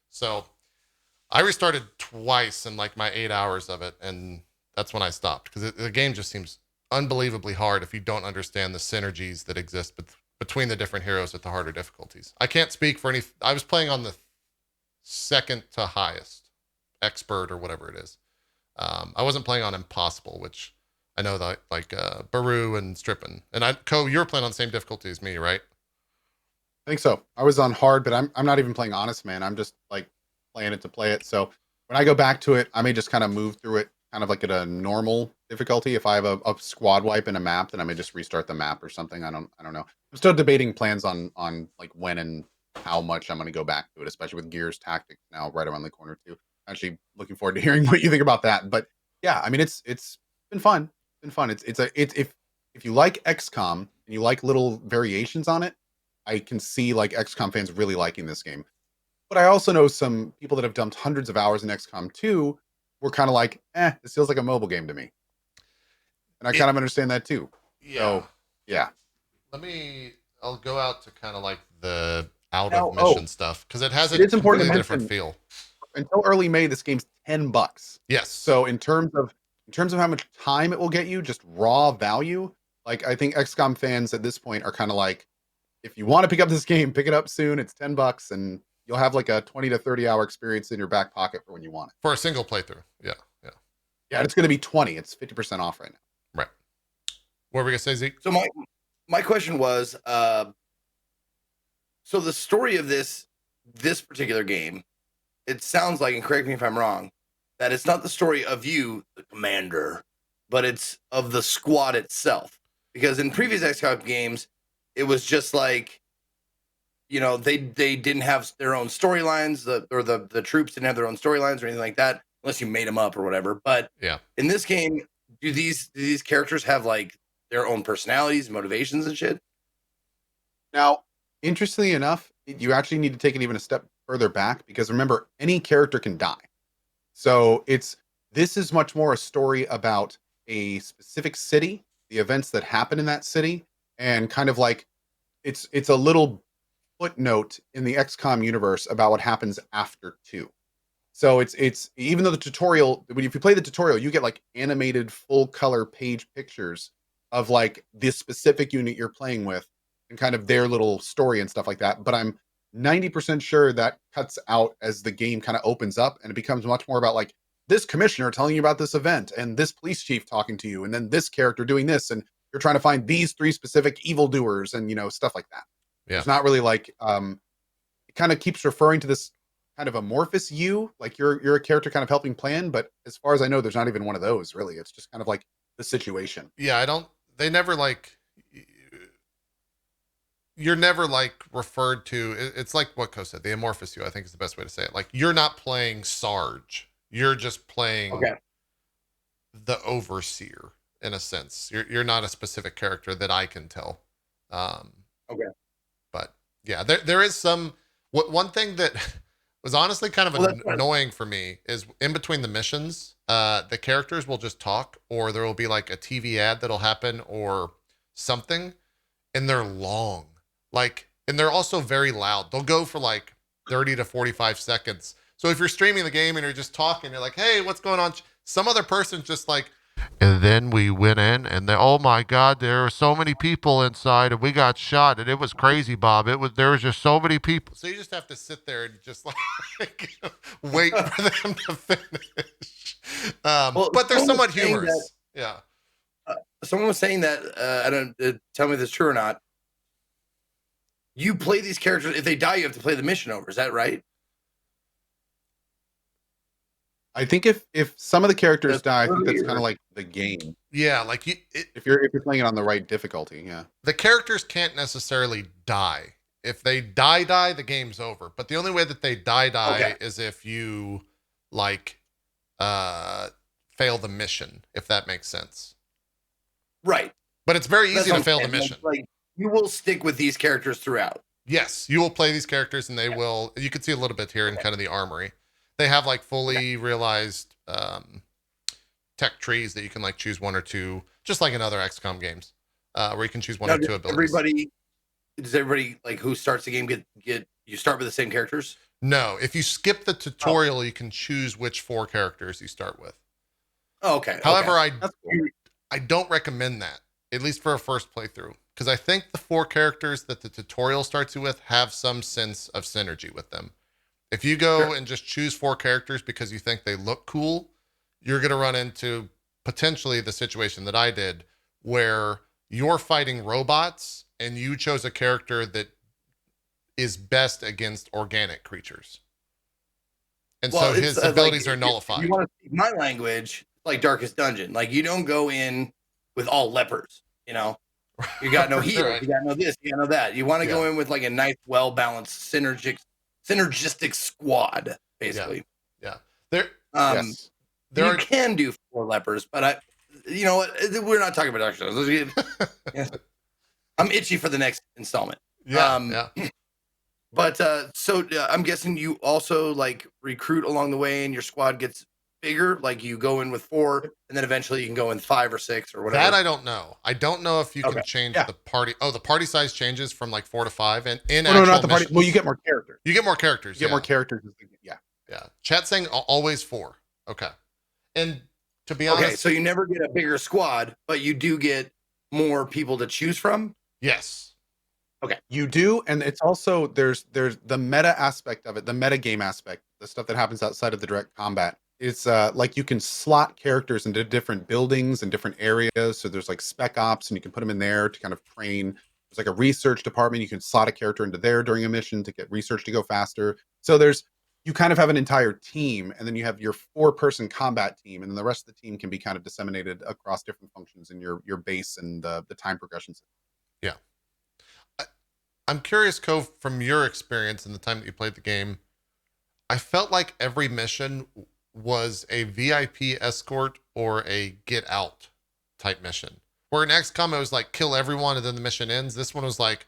S1: So I restarted twice in like my 8 hours of it, and that's when I stopped, because the game just seems unbelievably hard if you don't understand the synergies that exist between the different heroes at the harder difficulties. I can't speak for any. I was playing on the second to highest, expert or whatever it is. I wasn't playing on impossible, which I know that like Baru and Strippin. And Cohh, you were playing on the same difficulty as me, right?
S2: I think so. I was on hard, but I'm not even playing honest man. I'm just like playing it to play it. So when I go back to it, I may just kind of move through it kind of like at a normal difficulty. If I have a squad wipe in a map, then I may just restart the map or something. I don't know. I'm still debating plans on like when and how much I'm going to go back to it, especially with Gears Tactics now right around the corner too. Actually looking forward to hearing what you think about that. But yeah, I mean it's been fun. It's if you like XCOM and you like little variations on it, I can see like XCOM fans really liking this game. But I also know some people that have dumped hundreds of hours in XCOM 2 were kind of like, this feels like a mobile game to me. And I kind of understand that too.
S1: Yeah.
S2: So, yeah.
S1: I'll go out to kind of like the out of mission stuff, because it has a
S2: it's important
S1: completely
S2: to
S1: different
S2: mention,
S1: feel.
S2: Until early May, this game's $10.
S1: Yes.
S2: So in terms of how much time it will get you, just raw value, like I think XCOM fans at this point are kind of like, if you want to pick up this game, pick it up soon. It's $10 and you'll have like a 20 to 30 hour experience in your back pocket for when you want it.
S1: For a single playthrough. Yeah.
S2: Yeah, it's going to be 20. It's 50% off right now.
S1: Right. What were we going to say, Zeke?
S3: So my question was, so the story of this particular game, it sounds like, and correct me if I'm wrong, that it's not the story of you, the commander, but it's of the squad itself. Because in previous XCOM games, it was just like, they didn't have their own storylines, the troops didn't have their own storylines or anything like that, unless you made them up or whatever. But
S1: yeah,
S3: in this game, do these characters have like their own personalities, motivations, and shit?
S2: Now, interestingly enough, you actually need to take it even a step further back, because remember, any character can die. So this is much more a story about a specific city, the events that happen in that city, and kind of like it's a little footnote in the XCOM universe about what happens after 2. So it's even though the tutorial, if you play the tutorial, you get like animated full color page pictures of like this specific unit you're playing with and kind of their little story and stuff like that. But I'm 90% sure that cuts out as the game kind of opens up, and it becomes much more about like this commissioner telling you about this event and this police chief talking to you, and then this character doing this, and you're trying to find these 3 specific evildoers and stuff like that. Yeah. It's not really like it kind of keeps referring to this kind of amorphous you, like you're a character kind of helping plan, but as far as I know, there's not even one of those really. It's just kind of like the situation.
S1: Yeah, they never like, you're never like referred to. It's like what Cohh said, the amorphous you, I think is the best way to say it. Like you're not playing Sarge, you're just playing the overseer in a sense. You're not a specific character that I can tell. But Yeah, there is some. One thing that was honestly kind of
S3: Well, that's what,
S1: annoying for me is in between the missions, the characters will just talk, or there will be like a TV ad that'll happen or something, and they're long. Like, and they're also very loud. They'll go for like 30 to 45 seconds. So if you're streaming the game and you're just talking, you're like, hey, what's going on? Some other person's just like, and then we went in, and oh my God, there were so many people inside, and we got shot, and it was crazy, Bob. There was just so many people. So you just have to sit there and just like wait for them to finish.
S3: well,
S1: But they're
S3: someone was
S1: somewhat
S3: saying that-
S1: humorous. Yeah.
S3: Someone was saying that I don't tell me if this is true or not. You play these characters. If they die, you have to play the mission over. Is that right?
S2: I think if some of the characters
S3: That's
S2: die, I think that's
S3: earlier.
S2: kind of like the game.
S1: Yeah, like
S2: If you're playing it on the right difficulty, yeah.
S1: the characters can't necessarily die. If they die, the game's over. But the only way that they die
S3: Okay.
S1: is if you like fail the mission, if that makes sense.
S3: Right.
S1: But it's very
S3: That's
S1: easy
S3: what
S1: to
S3: I'm
S1: fail the
S3: saying.
S1: mission.
S3: Like you will stick with these characters throughout.
S1: Yes, you will play these characters and they will. You can see a little bit here in kind of the armory. They have like fully realized tech trees that you can like choose one or two, just like in other XCOM games, where you can choose one
S3: Now,
S1: or two abilities.
S3: Does everybody like who starts the game get you start with the same characters?
S1: No, if you skip the tutorial, you can choose which 4 characters you start with.
S3: Oh, okay.
S1: However,
S2: That's cool.
S1: I don't recommend that, at least for a first playthrough, because I think the 4 characters that the tutorial starts you with have some sense of synergy with them. If you go and just choose 4 characters because you think they look cool, you're going to run into potentially the situation that I did, where you're fighting robots and you chose a character that is best against organic creatures. And so his abilities are nullified.
S3: If you want to speak my language, like Darkest Dungeon. Like you don't go in with all lepers, you know. You got no healers,
S1: Right.
S3: you got no this, you got no that. You want to go in with like a nice, well-balanced, synergistic squad, basically.
S1: Yeah. There
S2: Yes.
S3: You can do 4 lepers, but you know what? We're not talking about Darkest Dungeon. I'm itchy for the next installment.
S1: Yeah.
S3: But so I'm guessing you also like recruit along the way and your squad gets bigger. Like you go in with 4 and then eventually you can go in 5 or 6 or whatever.
S1: That I don't know. I don't know if you can change the party. Oh, the party size changes from like 4 to 5 and in
S2: no, not the party. Well, you get more characters.
S1: You get more characters.
S2: You get more characters. Yeah.
S1: Yeah. Chat saying always 4. Okay. And to be honest.
S3: Okay, so you never get a bigger squad, but you do get more people to choose from?
S1: Yes.
S2: Okay. You do, and it's also there's the meta aspect of it, the meta game aspect, the stuff that happens outside of the direct combat. It's like you can slot characters into different buildings and different areas. So there's like spec ops, and you can put them in there to kind of train. There's like a research department. You can slot a character into there during a mission to get research to go faster. So you kind of have an entire team, and then you have your 4-person combat team, and then the rest of the team can be kind of disseminated across different functions in your base and the time progressions.
S1: Yeah. I'm curious, Cohh, from your experience in the time that you played the game, I felt like every mission was a VIP escort or a get out type mission. Where in XCOM, it was like kill everyone and then the mission ends. This one was like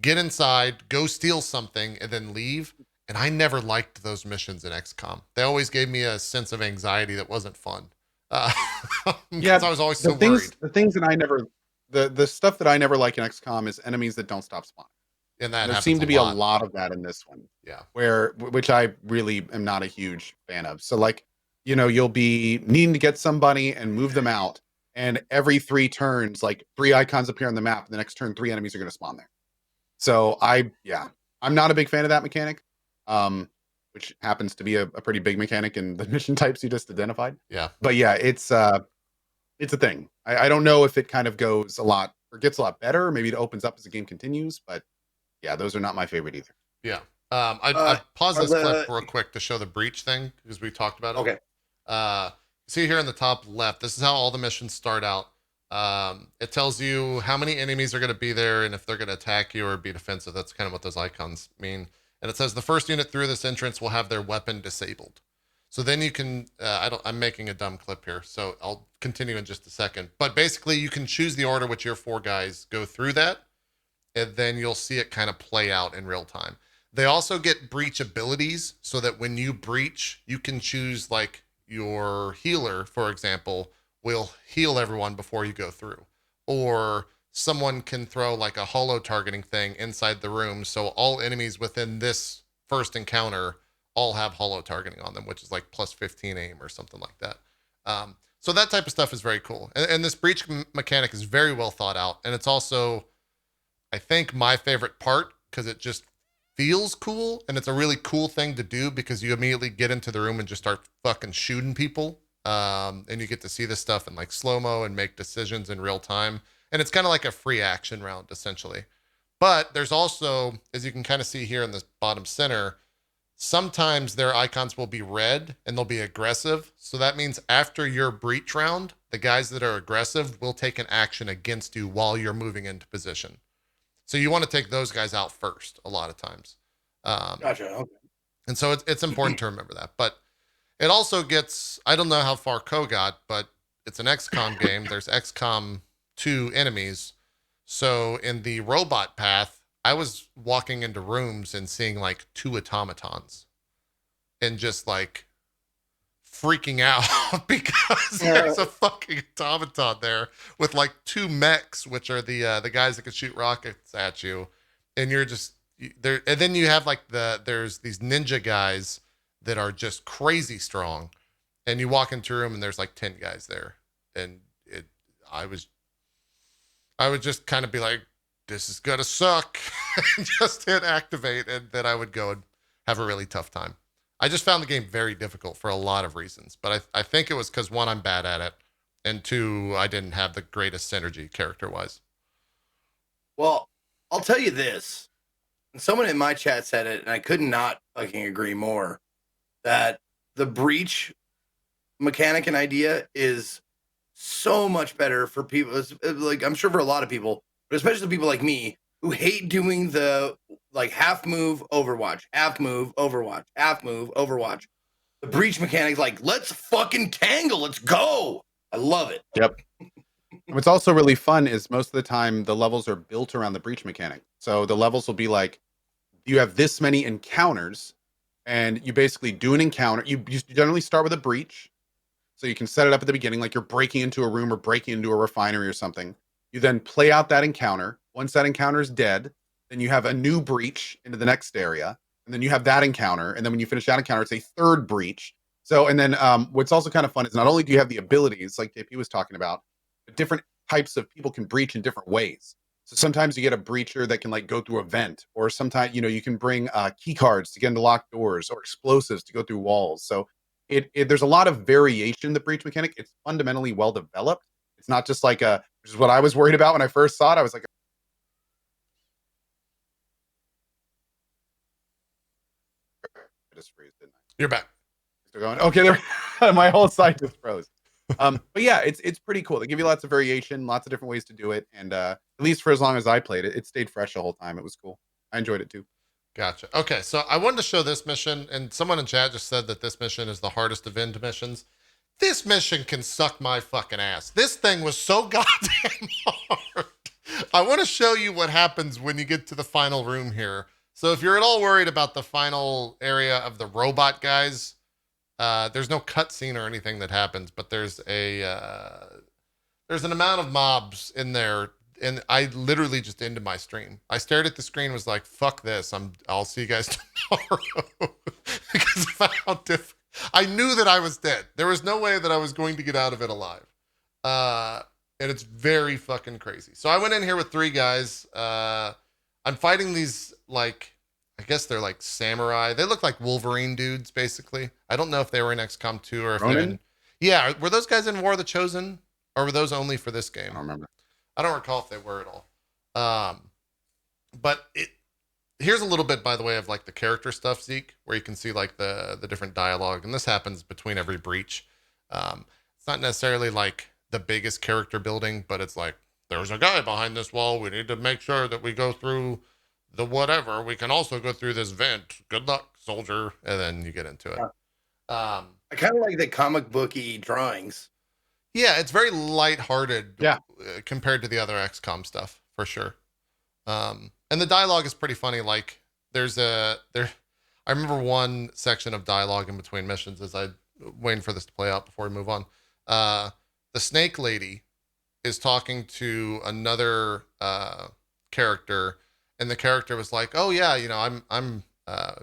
S1: get inside, go steal something, and then leave. And I never liked those missions in XCOM. They always gave me a sense of anxiety that wasn't fun. Because I was always so worried.
S2: The things that I never, the stuff that I never like in XCOM is enemies that don't stop spawning.
S1: And that
S2: there seemed to be a lot of that in this one.
S1: Yeah.
S2: Which I really am not a huge fan of. So like, you'll be needing to get somebody and move them out. And every 3 turns, like 3 icons appear on the map. And the next turn, 3 enemies are going to spawn there. So I'm not a big fan of that mechanic. Which happens to be a pretty big mechanic in the mission types you just identified.
S1: Yeah.
S2: But yeah, it's a thing. I don't know if it kind of goes a lot or gets a lot better. Maybe it opens up as the game continues, but yeah, those are not my favorite either.
S1: Yeah. I paused this clip real quick to show the breach thing because we talked about it.
S3: Okay.
S1: See here in the top left, this is how all the missions start out. It tells you how many enemies are going to be there and if they're going to attack you or be defensive. That's kind of what those icons mean. And it says the first unit through this entrance will have their weapon disabled. So then you can, I'm making a dumb clip here, so I'll continue in just a second. But basically you can choose the order which your 4 guys go through that. and then you'll see it kind of play out in real time. They also get breach abilities so that when you breach, you can choose like your healer, for example, will heal everyone before you go through. Or someone can throw like a holo targeting thing inside the room. So all enemies within this first encounter all have holo targeting on them, which is like plus 15 aim or something like that. So that type of stuff is very cool. And this breach mechanic is very well thought out. And it's also, I think, my favorite part because it just feels cool. And it's a really cool thing to do because you immediately get into the room and just start fucking shooting people. And you get to see this stuff in like slow-mo and make decisions in real time. And it's kind of like a free action round, essentially. But there's also, as you can kind of see here in the bottom center, sometimes their icons will be red and they'll be aggressive. So that means after your breach round, the guys that are aggressive will take an action against you while you're moving into position. So you want to take those guys out first a lot of times.
S3: Gotcha. Okay.
S1: And so it's important to remember that. But it also gets, I don't know how far Cohh got, but it's an XCOM game. There's XCOM 2 enemies. So in the robot path, I was walking into rooms and seeing like 2 automatons and just like freaking out because there's a fucking automaton there with like 2 mechs, which are the guys that can shoot rockets at you. And you're just there. And then you have like there's these ninja guys that are just crazy strong. And you walk into a room and there's like 10 guys there. And I would just kind of be like, this is gonna suck, and just hit activate, and then I would go and have a really tough time. I just found the game very difficult for a lot of reasons, but I think it was because 1, I'm bad at it, and 2, I didn't have the greatest synergy character-wise.
S3: Well, I'll tell you this. And someone in my chat said it, and I could not fucking agree more, that the breach mechanic and idea is so much better for people. Like, I'm sure for a lot of people, but especially people like me who hate doing the like half move Overwatch, half move Overwatch, half move Overwatch. The breach mechanic, like, let's fucking tangle, let's go. I love it.
S2: Yep. What's also really fun is most of the time the levels are built around the breach mechanic. So the levels will be like, you have this many encounters, and you basically do an encounter. You generally start with a breach. So you can set it up at the beginning, like you're breaking into a room or breaking into a refinery or something. You then play out that encounter. Once that encounter is dead, then you have a new breach into the next area. And then you have that encounter. And then when you finish that encounter, it's a third breach. So, and then what's also kind of fun is not only do you have the abilities, like JP was talking about, but different types of people can breach in different ways. So sometimes you get a breacher that can like go through a vent, or sometimes, you can bring key cards to get into locked doors, or explosives to go through walls. So there's a lot of variation in the breach mechanic. It's fundamentally well developed. It's not just like which is what I was worried about when I first saw it. I was like, I just froze, didn't I?
S1: You're back.
S2: Still going? Okay, there. My whole site just froze. But yeah, it's pretty cool. They give you lots of variation, lots of different ways to do it, and at least for as long as I played it, it stayed fresh the whole time. It was cool. I enjoyed it too.
S1: Gotcha. Okay, so I wanted to show this mission, and someone in chat just said that this mission is the hardest of end missions. This mission can suck my fucking ass. This thing was so goddamn hard. I want to show you what happens when you get to the final room here. So if you're at all worried about the final area of the robot guys, there's no cutscene or anything that happens, but there's an amount of mobs in there. And I literally just ended my stream. I stared at the screen, was like, "Fuck this! I'll see you guys tomorrow." Because of how difficult. I knew that I was dead. There was no way that I was going to get out of it alive. And it's very fucking crazy. So I went in here with 3 guys. I'm fighting these like, I guess they're like samurai. They look like Wolverine dudes, basically. I don't know if they were in XCOM 2 or if they're in. Yeah, were those guys in War of the Chosen, or were those only for this game?
S2: I don't remember.
S1: I don't recall if they were at all. But here's a little bit, by the way, of like the character stuff, Zeke, where you can see like the different dialogue. And this happens between every breach. It's not necessarily like the biggest character building, but it's like, there's a guy behind this wall. We need to make sure that we go through the whatever. We can also go through this vent. Good luck, soldier. And then you get into it.
S3: I kind of like the comic booky drawings.
S1: Yeah, it's very lighthearted
S2: Yeah.
S1: Compared to the other XCOM stuff, for sure. And the dialogue is pretty funny. Like I remember one section of dialogue in between missions as I waiting for this to play out before we move on. The snake lady is talking to another character, and the character was like, "Oh yeah, I'm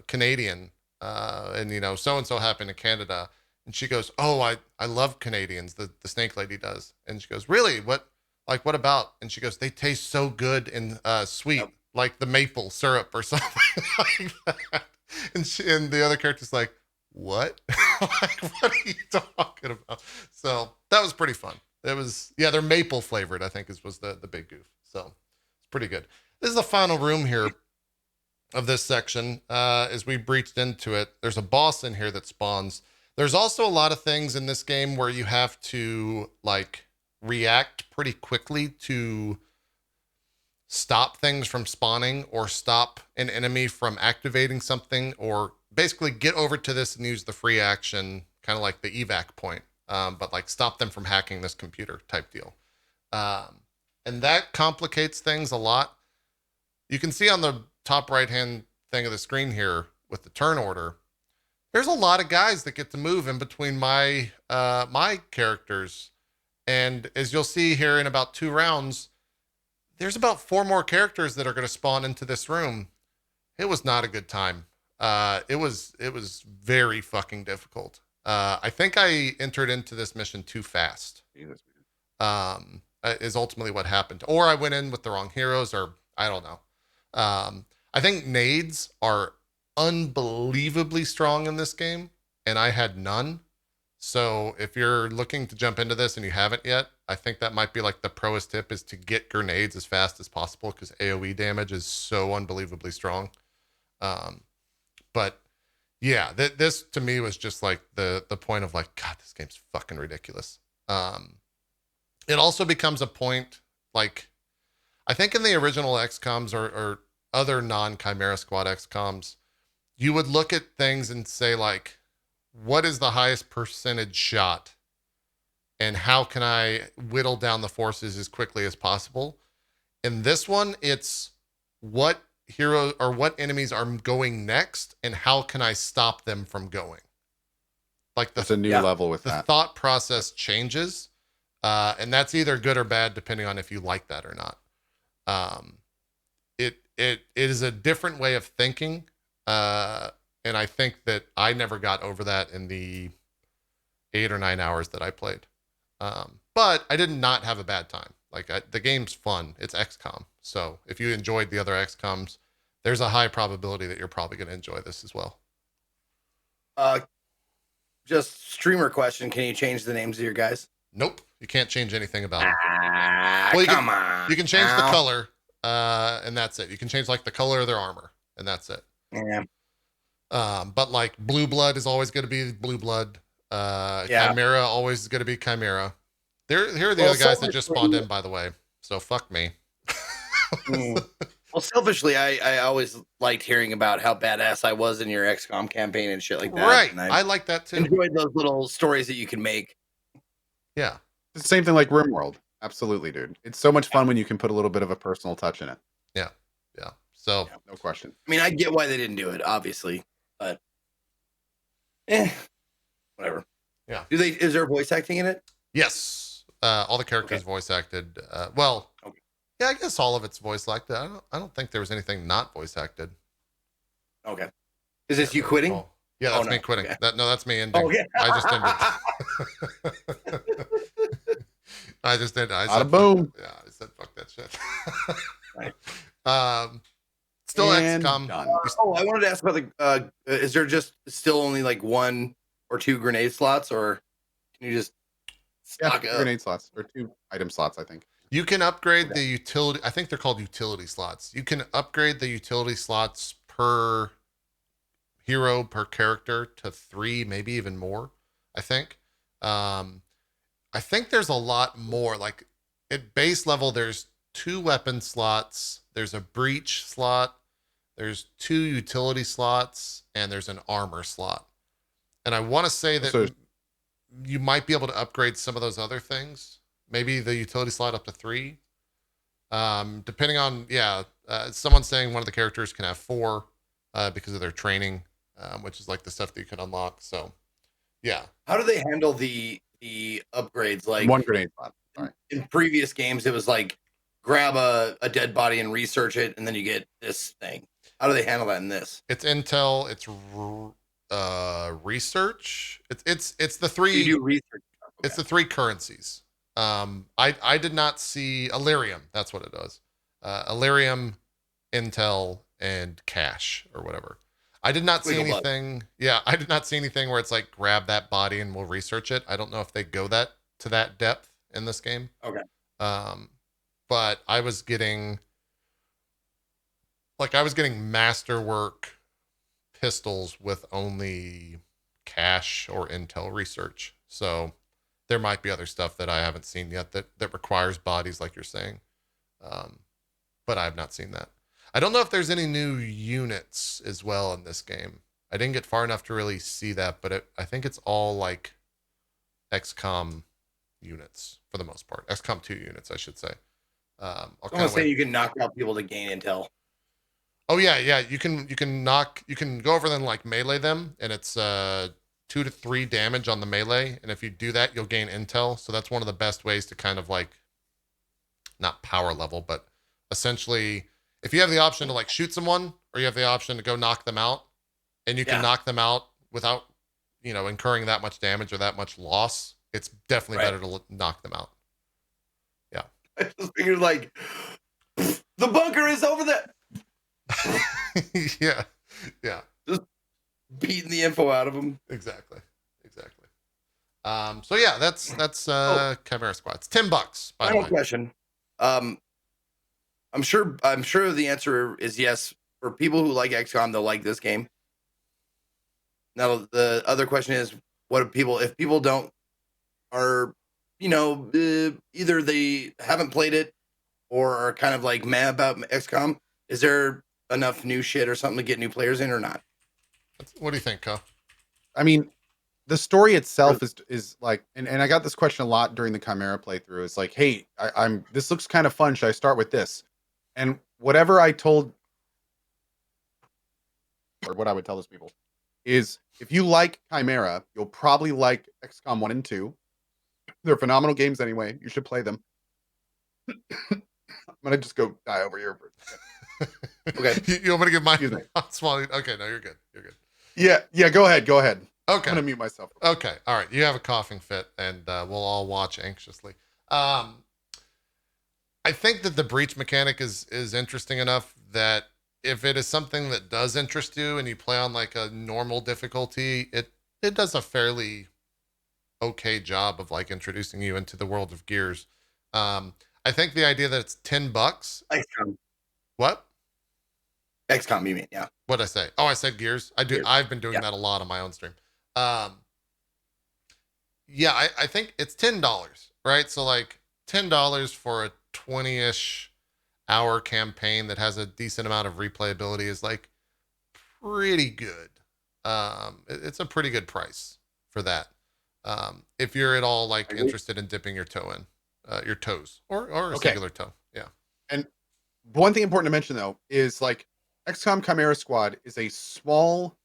S1: Canadian, and so and so happened in Canada." And she goes, "Oh, I love Canadians." The snake lady does, and she goes, "Really? What about?" And she goes, "They taste so good and sweet,
S3: Yep.
S1: like the maple syrup or something like that." And the other character's like, "What? Like, what are you talking about?" So that was pretty fun. It was, yeah, they're maple flavored, I think was the big goof. So it's pretty good. This is the final room here of this section. As we breached into it, there's a boss in here that spawns. There's also a lot of things in this game where you have to like react pretty quickly to stop things from spawning or stop an enemy from activating something, or basically get over to this and use the free action, kind of like the evac point, but like stop them from hacking this computer type deal. And that complicates things a lot. You can see on the top right hand thing of the screen here with the turn order, there's a lot of guys that get to move in between my characters. And as you'll see here in about 2 rounds, there's about 4 more characters that are going to spawn into this room. It was not a good time. It was very fucking difficult. I think I entered into this mission too fast.
S2: Jesus, man.
S1: Is ultimately what happened. Or I went in with the wrong heroes, or I don't know. I think nades are unbelievably strong in this game, and I had none. So if you're looking to jump into this and you haven't yet, I think that might be like the proest tip, is to get grenades as fast as possible, because AoE damage is so unbelievably strong. But yeah, this to me was just like the point of like, God, this game's fucking ridiculous. It also becomes a point, like, I think in the original XCOMs or other non-Chimera Squad XCOMs, you would look at things and say like, what is the highest percentage shot? And how can I whittle down the forces as quickly as possible? In this one, it's what hero or what enemies are going next, and how can I stop them from going? Like
S2: That's a new level with
S1: the
S2: that.
S1: thought process changes, and that's either good or bad depending on if you like that or not. It is a different way of thinking, and I think that I never got over that in the 8 or 9 hours that I played. But I did not have a bad time. Like, the game's fun. It's XCOM. So if you enjoyed the other XCOMs, there's a high probability that you're probably going to enjoy this as well.
S3: Just streamer question: can you change the names of your guys?
S1: Nope, you can't change anything about them.
S3: Well, come on.
S1: You can change the color, and that's it. You can change like the color of their armor, and that's it.
S3: Yeah.
S1: But like blue blood is always going to be blue blood. Chimera always is going to be Chimera. Here are the other guys that just spawned in, by the way. So fuck me.
S3: Well, selfishly, I always liked hearing about how badass I was in your XCOM campaign and shit like that.
S1: Right.
S3: And
S1: I like that too.
S3: Enjoyed those little stories that you can make.
S1: Yeah.
S2: It's the same thing like RimWorld. Absolutely, dude. It's so much fun when you can put a little bit of a personal touch in it.
S1: Yeah. Yeah. So
S2: no question.
S3: I mean, I get why they didn't do it, obviously, but whatever.
S1: Yeah.
S3: Is there voice acting in it?
S1: Yes. All the characters voice acted. Yeah, I guess all of it's voice acted. I don't think there was anything not voice acted.
S3: Okay. Is this you quitting?
S1: Oh. Yeah, that's me quitting.
S3: Okay.
S1: That's me ending.
S3: Okay.
S1: I just ended. I just ended. I said,
S2: boom.
S1: I said fuck that shit.
S3: Right.
S1: Still
S2: And
S1: XCOM.
S2: done.
S3: I wanted to ask about the. Is there just still only like 1 or 2 grenade slots, or can you just stock up?
S2: Grenade slots or 2 item slots, I think.
S1: You can upgrade the utility. I think they're called utility slots. You can upgrade the utility slots per hero, per character, to 3, maybe even more, I think. I think there's a lot more. Like, at base level, there's 2 weapon slots, there's a breach slot, there's 2 utility slots, and there's an armor slot. And I want to say that you might be able to upgrade some of those other things. Maybe the utility slot up to 3. Depending on, Someone's saying one of the characters can have 4 because of their training, which is like the stuff that you can unlock. So, yeah.
S3: How do they handle the upgrades? Like
S2: One grenade spot. Sorry.
S3: in previous games, it was like grab a dead body and research it, and then you get this thing. How do they handle that in this?
S1: It's intel. It's research. It's the 3.
S3: You do research. Okay.
S1: It's the 3 currencies. I did not see Illyrium. That's what it was. Illyrium, Intel, and cash or whatever. I did not see anything. Yeah, I did not see anything where it's like grab that body and we'll research it. I don't know if they go to that depth in this game.
S3: Okay.
S1: But I was getting masterwork pistols with only cash or intel research. So there might be other stuff that I haven't seen yet that requires bodies like you're saying. But I have not seen that. I don't know if there's any new units as well in this game. I didn't get far enough to really see that, but I think it's all like XCOM units for the most part. XCOM 2 units, I should say.
S3: I'm saying you can knock out people to gain intel.
S1: Oh yeah. You can go over them and like melee them, and it's 2 to 3 damage on the melee. And if you do that, you'll gain intel. So that's one of the best ways to kind of like, not power level, but essentially, if you have the option to like shoot someone, or you have the option to go knock them out, and you can knock them out without, incurring that much damage or that much loss, it's definitely better to knock them out. Yeah.
S3: I just figured like, the bunker is over there.
S1: Yeah.
S3: Just beating the info out of them.
S1: Exactly. So yeah, that's Chimera Squad. It's $10, by the way.
S3: Final question. I'm sure the answer is yes. For people who like XCOM, they'll like this game. Now the other question is, if people don't are, either they haven't played it or are kind of like mad about XCOM, is there enough new shit or something to get new players in or not?
S1: What do you think, Cohh?
S2: I mean, the story itself is like, and I got this question a lot during the Chimera playthrough. It's like, hey, this looks kind of fun. Should I start with this? And whatever I told, or what I would tell those people, is if you like Chimera, you'll probably like XCOM 1 and 2. They're phenomenal games anyway. You should play them. I'm gonna just go die over here.
S1: Okay. You want me to give my small? Okay, no, you're good.
S2: Yeah. Go ahead. Okay. I'm gonna mute myself.
S1: Okay. All right. You have a coughing fit, and we'll all watch anxiously. I think that the breach mechanic is interesting enough that if it is something that does interest you and you play on like a normal difficulty, it does a fairly okay job of like introducing you into the world of Gears. I think the idea that it's $10.
S3: XCOM.
S1: What?
S3: XCOM, you mean? Yeah.
S1: What'd I say? Oh, I said Gears.
S3: Gears.
S1: I've been doing that a lot on my own stream. Yeah, I think it's $10, right? So like $10 for a 20-ish hour campaign that has a decent amount of replayability is like pretty good. It's a pretty good price for that. If you're at all like interested in dipping your toe in, your toes or a singular toe. Yeah.
S2: And one thing important to mention though is like XCOM Chimera Squad is a small,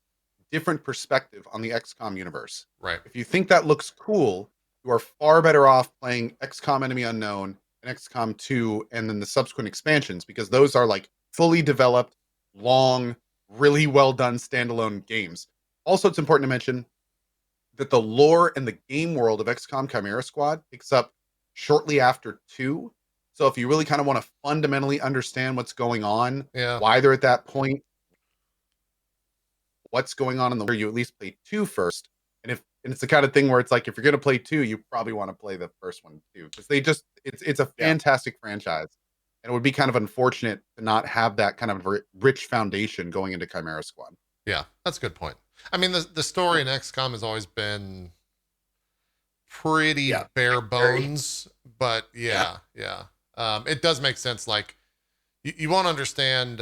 S2: different perspective on the XCOM universe.
S1: Right.
S2: If you think that looks cool, you are far better off playing XCOM Enemy Unknown and XCOM 2 and then the subsequent expansions, because those are like fully developed, long, really well done standalone games. Also, it's important to mention that the lore and the game world of XCOM Chimera Squad picks up shortly after 2. So if you really kind of want to fundamentally understand what's going on, why they're at that point, what's going on in the lore, you at least play 2 first. And it's the kind of thing where it's like, if you're going to play 2, you probably want to play the first one too, because it's a fantastic franchise. And it would be kind of unfortunate to not have that kind of rich foundation going into Chimera Squad.
S1: Yeah, that's a good point. I mean, the story in XCOM has always been pretty bare bones, but it does make sense. Like you won't understand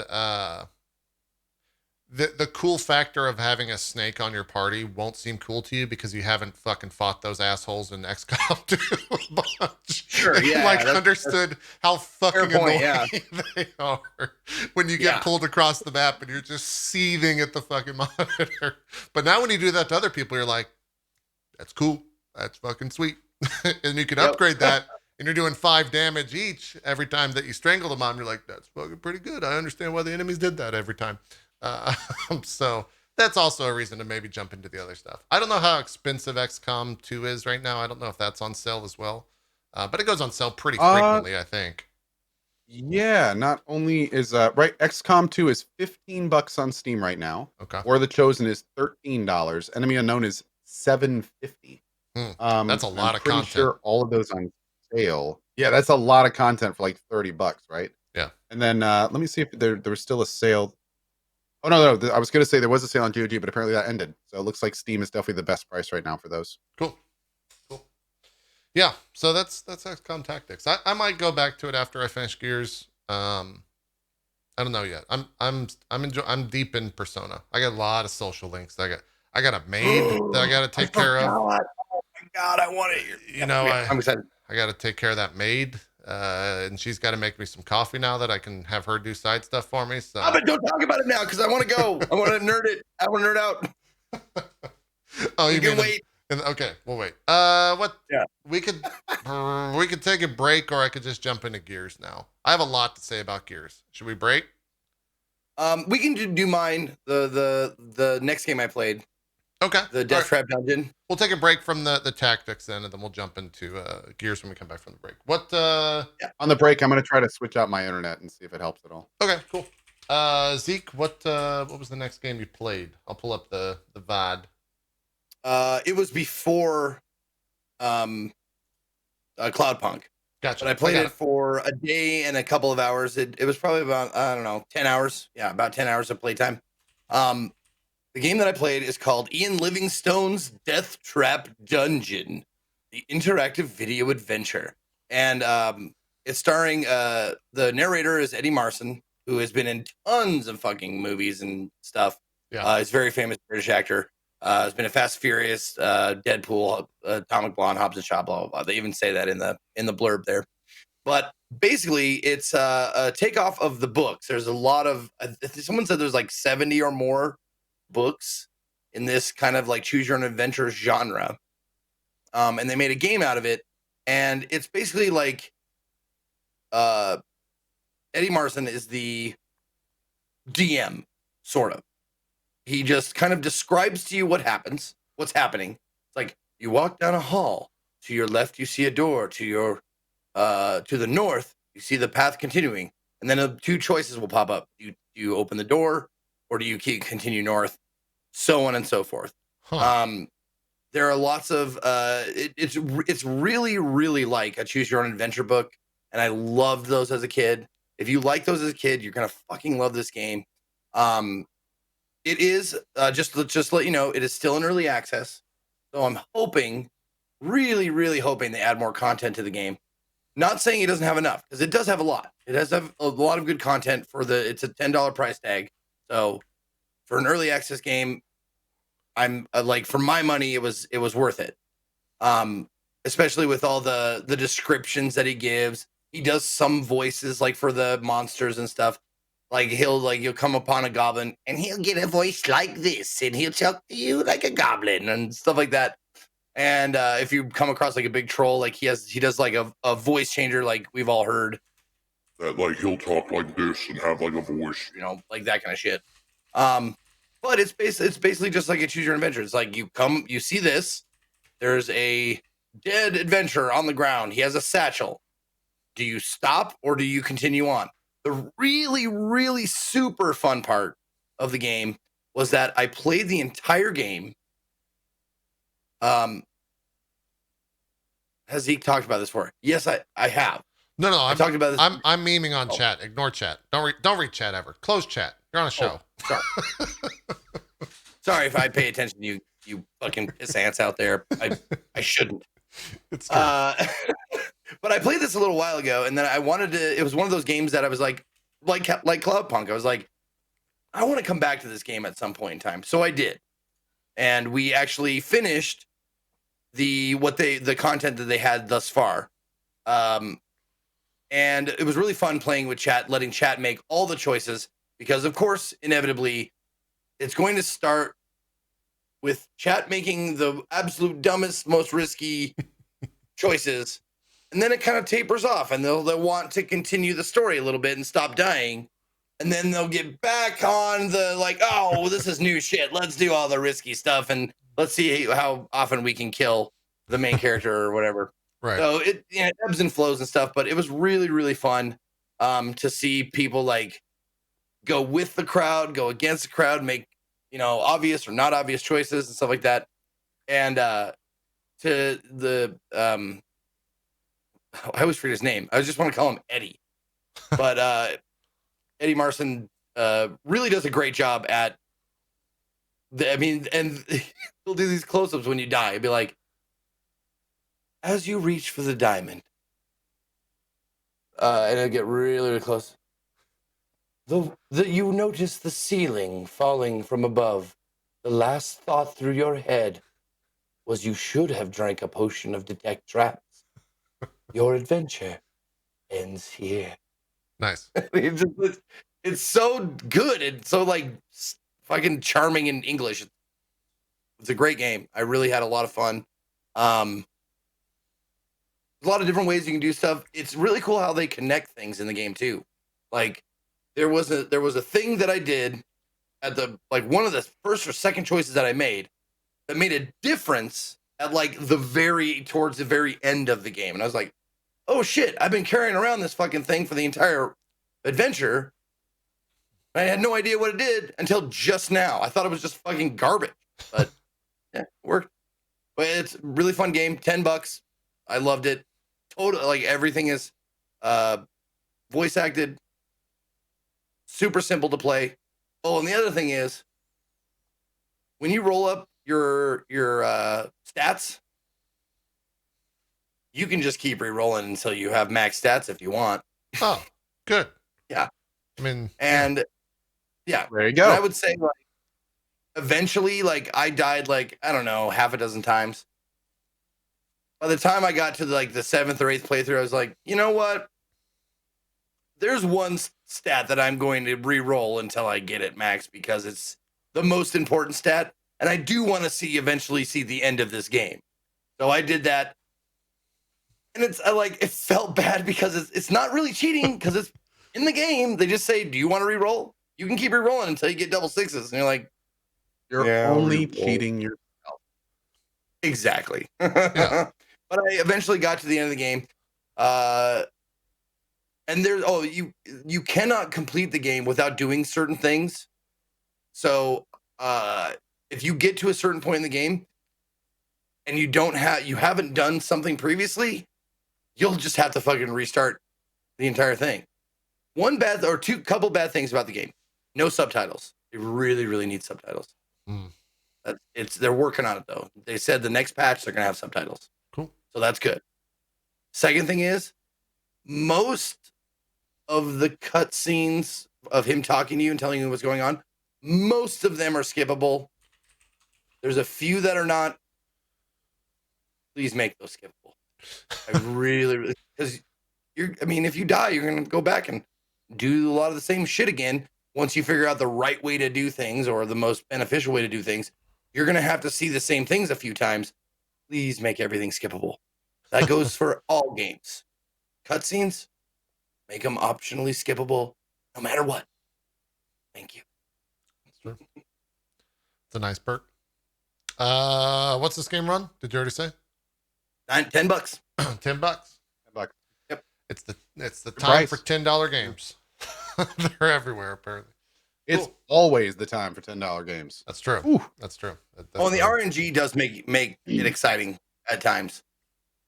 S1: the cool factor of having a snake on your party won't seem cool to you because you haven't fucking fought those assholes in XCOM 2 a bunch.
S3: Sure, yeah,
S1: Like
S3: that's
S1: understood how fucking
S3: fair point,
S1: annoying they are when you get
S3: Yeah.
S1: pulled across the map and you're just seething at the fucking monitor. But now when you do that to other people, you're like, that's cool. That's fucking sweet. And you can
S3: Yep.
S1: upgrade that. And you're doing 5 damage each every time that you strangle them on. You're like, that's fucking pretty good. I understand why the enemies did that every time. So that's also a reason to maybe jump into the other stuff. I don't know how expensive XCOM 2 is right now. I don't know if that's on sale as well. But it goes on sale pretty frequently, I think.
S2: Yeah, not only is right, XCOM 2 is $15 on Steam right now.
S1: Okay.
S2: Or the Chosen is $13. Enemy Unknown is $7.50.
S1: That's a lot
S2: I'm
S1: of
S2: pretty
S1: content.
S2: sure all of those on sale. Yeah, that's a lot of content for like $30, right?
S1: Yeah.
S2: And then let me see if there was still a sale. Oh no, I was gonna say there was a sale on GOG, but apparently that ended. So it looks like Steam is definitely the best price right now for those.
S1: Cool. Yeah, so that's XCOM Tactics. I might go back to it after I finish Gears. I don't know yet. I'm deep in Persona. I got a lot of social links. I got a maid that I got to take care of.
S3: Oh my god, I want it.
S1: You know,
S3: I'm excited.
S1: I got to take care of that maid, and she's got to make me some coffee now that I can have her do side stuff for me. So,
S3: But don't talk about it now because I want to go. I want to nerd it. I want to nerd out.
S1: oh,
S3: You can
S1: mean
S3: wait.
S1: Okay, we'll wait. What?
S3: Yeah.
S1: We could take a break, or I could just jump into Gears now. I have a lot to say about Gears. Should we break?
S3: We can do mine. The next game I played,
S1: Okay.
S3: the Death Trap Dungeon.
S1: We'll take a break from the tactics then, and then we'll jump into Gears when we come back from the break. What?
S2: On the break, I'm gonna try to switch out my internet and see if it helps at all.
S1: Okay, cool. Zeke, what was the next game you played? I'll pull up the VOD.
S3: It was before Cloudpunk.
S1: Gotcha.
S3: But I played it for a day and a couple of hours. It was probably about, I don't know, 10 hours. Yeah, about 10 hours of playtime. The game that I played is called Ian Livingstone's Death Trap Dungeon, the interactive video adventure. And it's starring, the narrator is Eddie Marsan, who has been in tons of fucking movies and stuff.
S1: Yeah.
S3: He's a very famous British actor. Has been in Fast and Furious, Deadpool, Atomic Blonde, Hobbs and Shaw, blah, blah, blah. They even say that in the blurb there. But basically, it's a takeoff of the books. There's a lot of, someone said there's like 70 or more books in this kind of like choose your own adventure genre. And they made a game out of it. And it's basically like Eddie Marsan is the DM, sort of. He just kind of describes to you what's happening. It's like you walk down a hall. To your left, you see a door. To the north, you see the path continuing. And then two choices will pop up. You open the door, or do you continue north? So on and so forth.
S1: Huh.
S3: There are lots of it's really, really like a choose your own adventure book. And I loved those as a kid. If you like those as a kid, you're gonna fucking love this game. It is just to let you know, it is still in early access. So I'm hoping, really, really hoping they add more content to the game. Not saying it doesn't have enough, because it does have a lot. It has a lot of good content it's a $10 price tag. So for an early access game, I'm like, for my money, it was worth it. Especially with all the descriptions that he gives. He does some voices like for the monsters and stuff. Like you'll come upon a goblin and he'll get a voice like this and he'll talk to you like a goblin and stuff like that. And if you come across like a big troll, like he does like a voice changer, like we've all heard.
S4: That like he'll talk like this and have like a voice,
S3: Like that kind of shit. But it's basically just like a choose your own adventure. It's like you see this. There's a dead adventurer on the ground. He has a satchel. Do you stop or do you continue on? The really, really super fun part of the game was that I played the entire game. Has Zeke talked about this before? Yes, I have.
S1: No,
S3: I talked about this.
S1: I'm memeing on chat. Ignore chat. Don't read chat ever. Close chat. You're on a show.
S3: Sorry. Sorry if I pay attention to you fucking piss ants out there. I shouldn't.
S1: It's
S3: but I played this a little while ago, and then I wanted to. It was one of those games that I was like Cloudpunk. I was like, I want to come back to this game at some point in time. So I did. And we actually finished the content that they had thus far. And it was really fun playing with chat, letting chat make all the choices, because of course, inevitably, it's going to start with chat making the absolute dumbest, most risky choices. And then it kind of tapers off, and they'll want to continue the story a little bit and stop dying. And then they'll get back on the like, oh, this is new shit. Let's do all the risky stuff, and let's see how often we can kill the main character or whatever.
S1: Right.
S3: So it ebbs and flows and stuff, but it was really, really fun to see people like go with the crowd, go against the crowd, make obvious or not obvious choices and stuff like that. And to the I always forget his name. I just want to call him Eddie, but Eddie Marson really does a great job at. And he'll do these close-ups when you die. He'll be like, as you reach for the diamond, and it'll get really, really close. You notice the ceiling falling from above. The last thought through your head was you should have drank a potion of detect traps. Your adventure ends here.
S1: Nice.
S3: It's so good. It's so like fucking charming in English. It's a great game. I really had a lot of fun. A lot of different ways you can do stuff. It's really cool how they connect things in the game too. Like there was a thing that I did at the one of the first or second choices that I made that made a difference at towards the very end of the game. And I was like, oh shit, I've been carrying around this fucking thing for the entire adventure. I had no idea what it did until just now. I thought it was just fucking garbage, but yeah, it worked. But it's a really fun game. $10. I loved it. Totally, everything is voice acted. Super simple to play. Oh, and the other thing is, when you roll up your stats, you can just keep re-rolling until you have max stats if you want.
S1: Oh, good.
S3: Yeah.
S1: I mean,
S3: and yeah,
S2: there you go.
S3: And I would say eventually, I died I don't know, half a dozen times. By the time I got to the 7th or 8th playthrough, I was like, you know what? There's one stat that I'm going to re-roll until I get it max because it's the most important stat, and I do want to eventually see the end of this game. So I did that, and it's it felt bad because it's not really cheating because it's in the game. They just say, "Do you want to re-roll? You can keep re-rolling until you get double sixes," and you're like,
S2: "You're only cheating yourself."
S3: Exactly.
S1: Yeah.
S3: But I eventually got to the end of the game. And you cannot complete the game without doing certain things. So if you get to a certain point in the game and you haven't done something previously, you'll just have to fucking restart the entire thing. Couple bad things about the game. No subtitles. They really, really need subtitles. They're working on it though. They said the next patch they're gonna have subtitles.
S1: Cool.
S3: So that's good. Second thing is, most of the cutscenes of him talking to you and telling you what's going on, most of them are skippable. There's a few that are not. Please make those skippable. I really, because if you die, you're gonna go back and do a lot of the same shit again. Once you figure out the right way to do things or the most beneficial way to do things, you're gonna have to see the same things a few times. Please make everything skippable. That goes for all games. Cutscenes, make them optionally skippable, no matter what. Thank you.
S1: That's true. It's a nice perk. What's this game run? Did you already say?
S3: $10.
S1: $10.
S2: $10.
S3: Yep.
S1: It's the
S2: Good
S1: time
S2: price.
S1: for $10 games. They're everywhere apparently.
S2: It's
S1: Cool.
S2: always the time for $10 games.
S1: That's true.
S2: Ooh.
S1: That's true.
S3: And the RNG does make it exciting at times.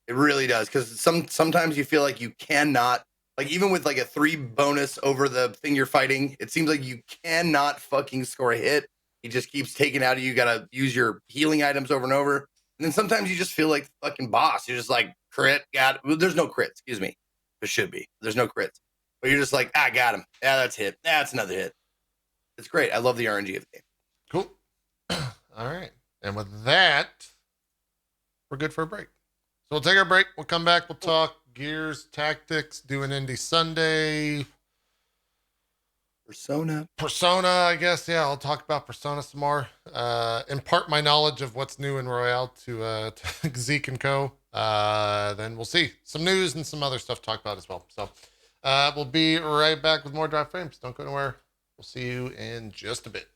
S3: It really does, because sometimes you feel like you cannot, even with a 3 bonus over the thing you're fighting, it seems like you cannot fucking score a hit. He just keeps taking out of you. You gotta use your healing items over and over. And then sometimes you just feel like the fucking boss. You're just like, crit, there's no crits, excuse me. There should be. There's no crits. But you're just like, got him. Yeah, that's hit. That's another hit. It's great. I love the RNG of the game.
S1: Cool. All right. And with that, we're good for a break. So we'll take our break. We'll come back. We'll talk Gears, Tactics, do an Indie Sunday. Persona, I guess. Yeah, I'll talk about Persona some more. Impart my knowledge of what's new in Royale to Zeke and Co. Then we'll see some news and some other stuff to talk about as well. So we'll be right back with more Drive Frames. Don't go anywhere. We'll see you in just a bit.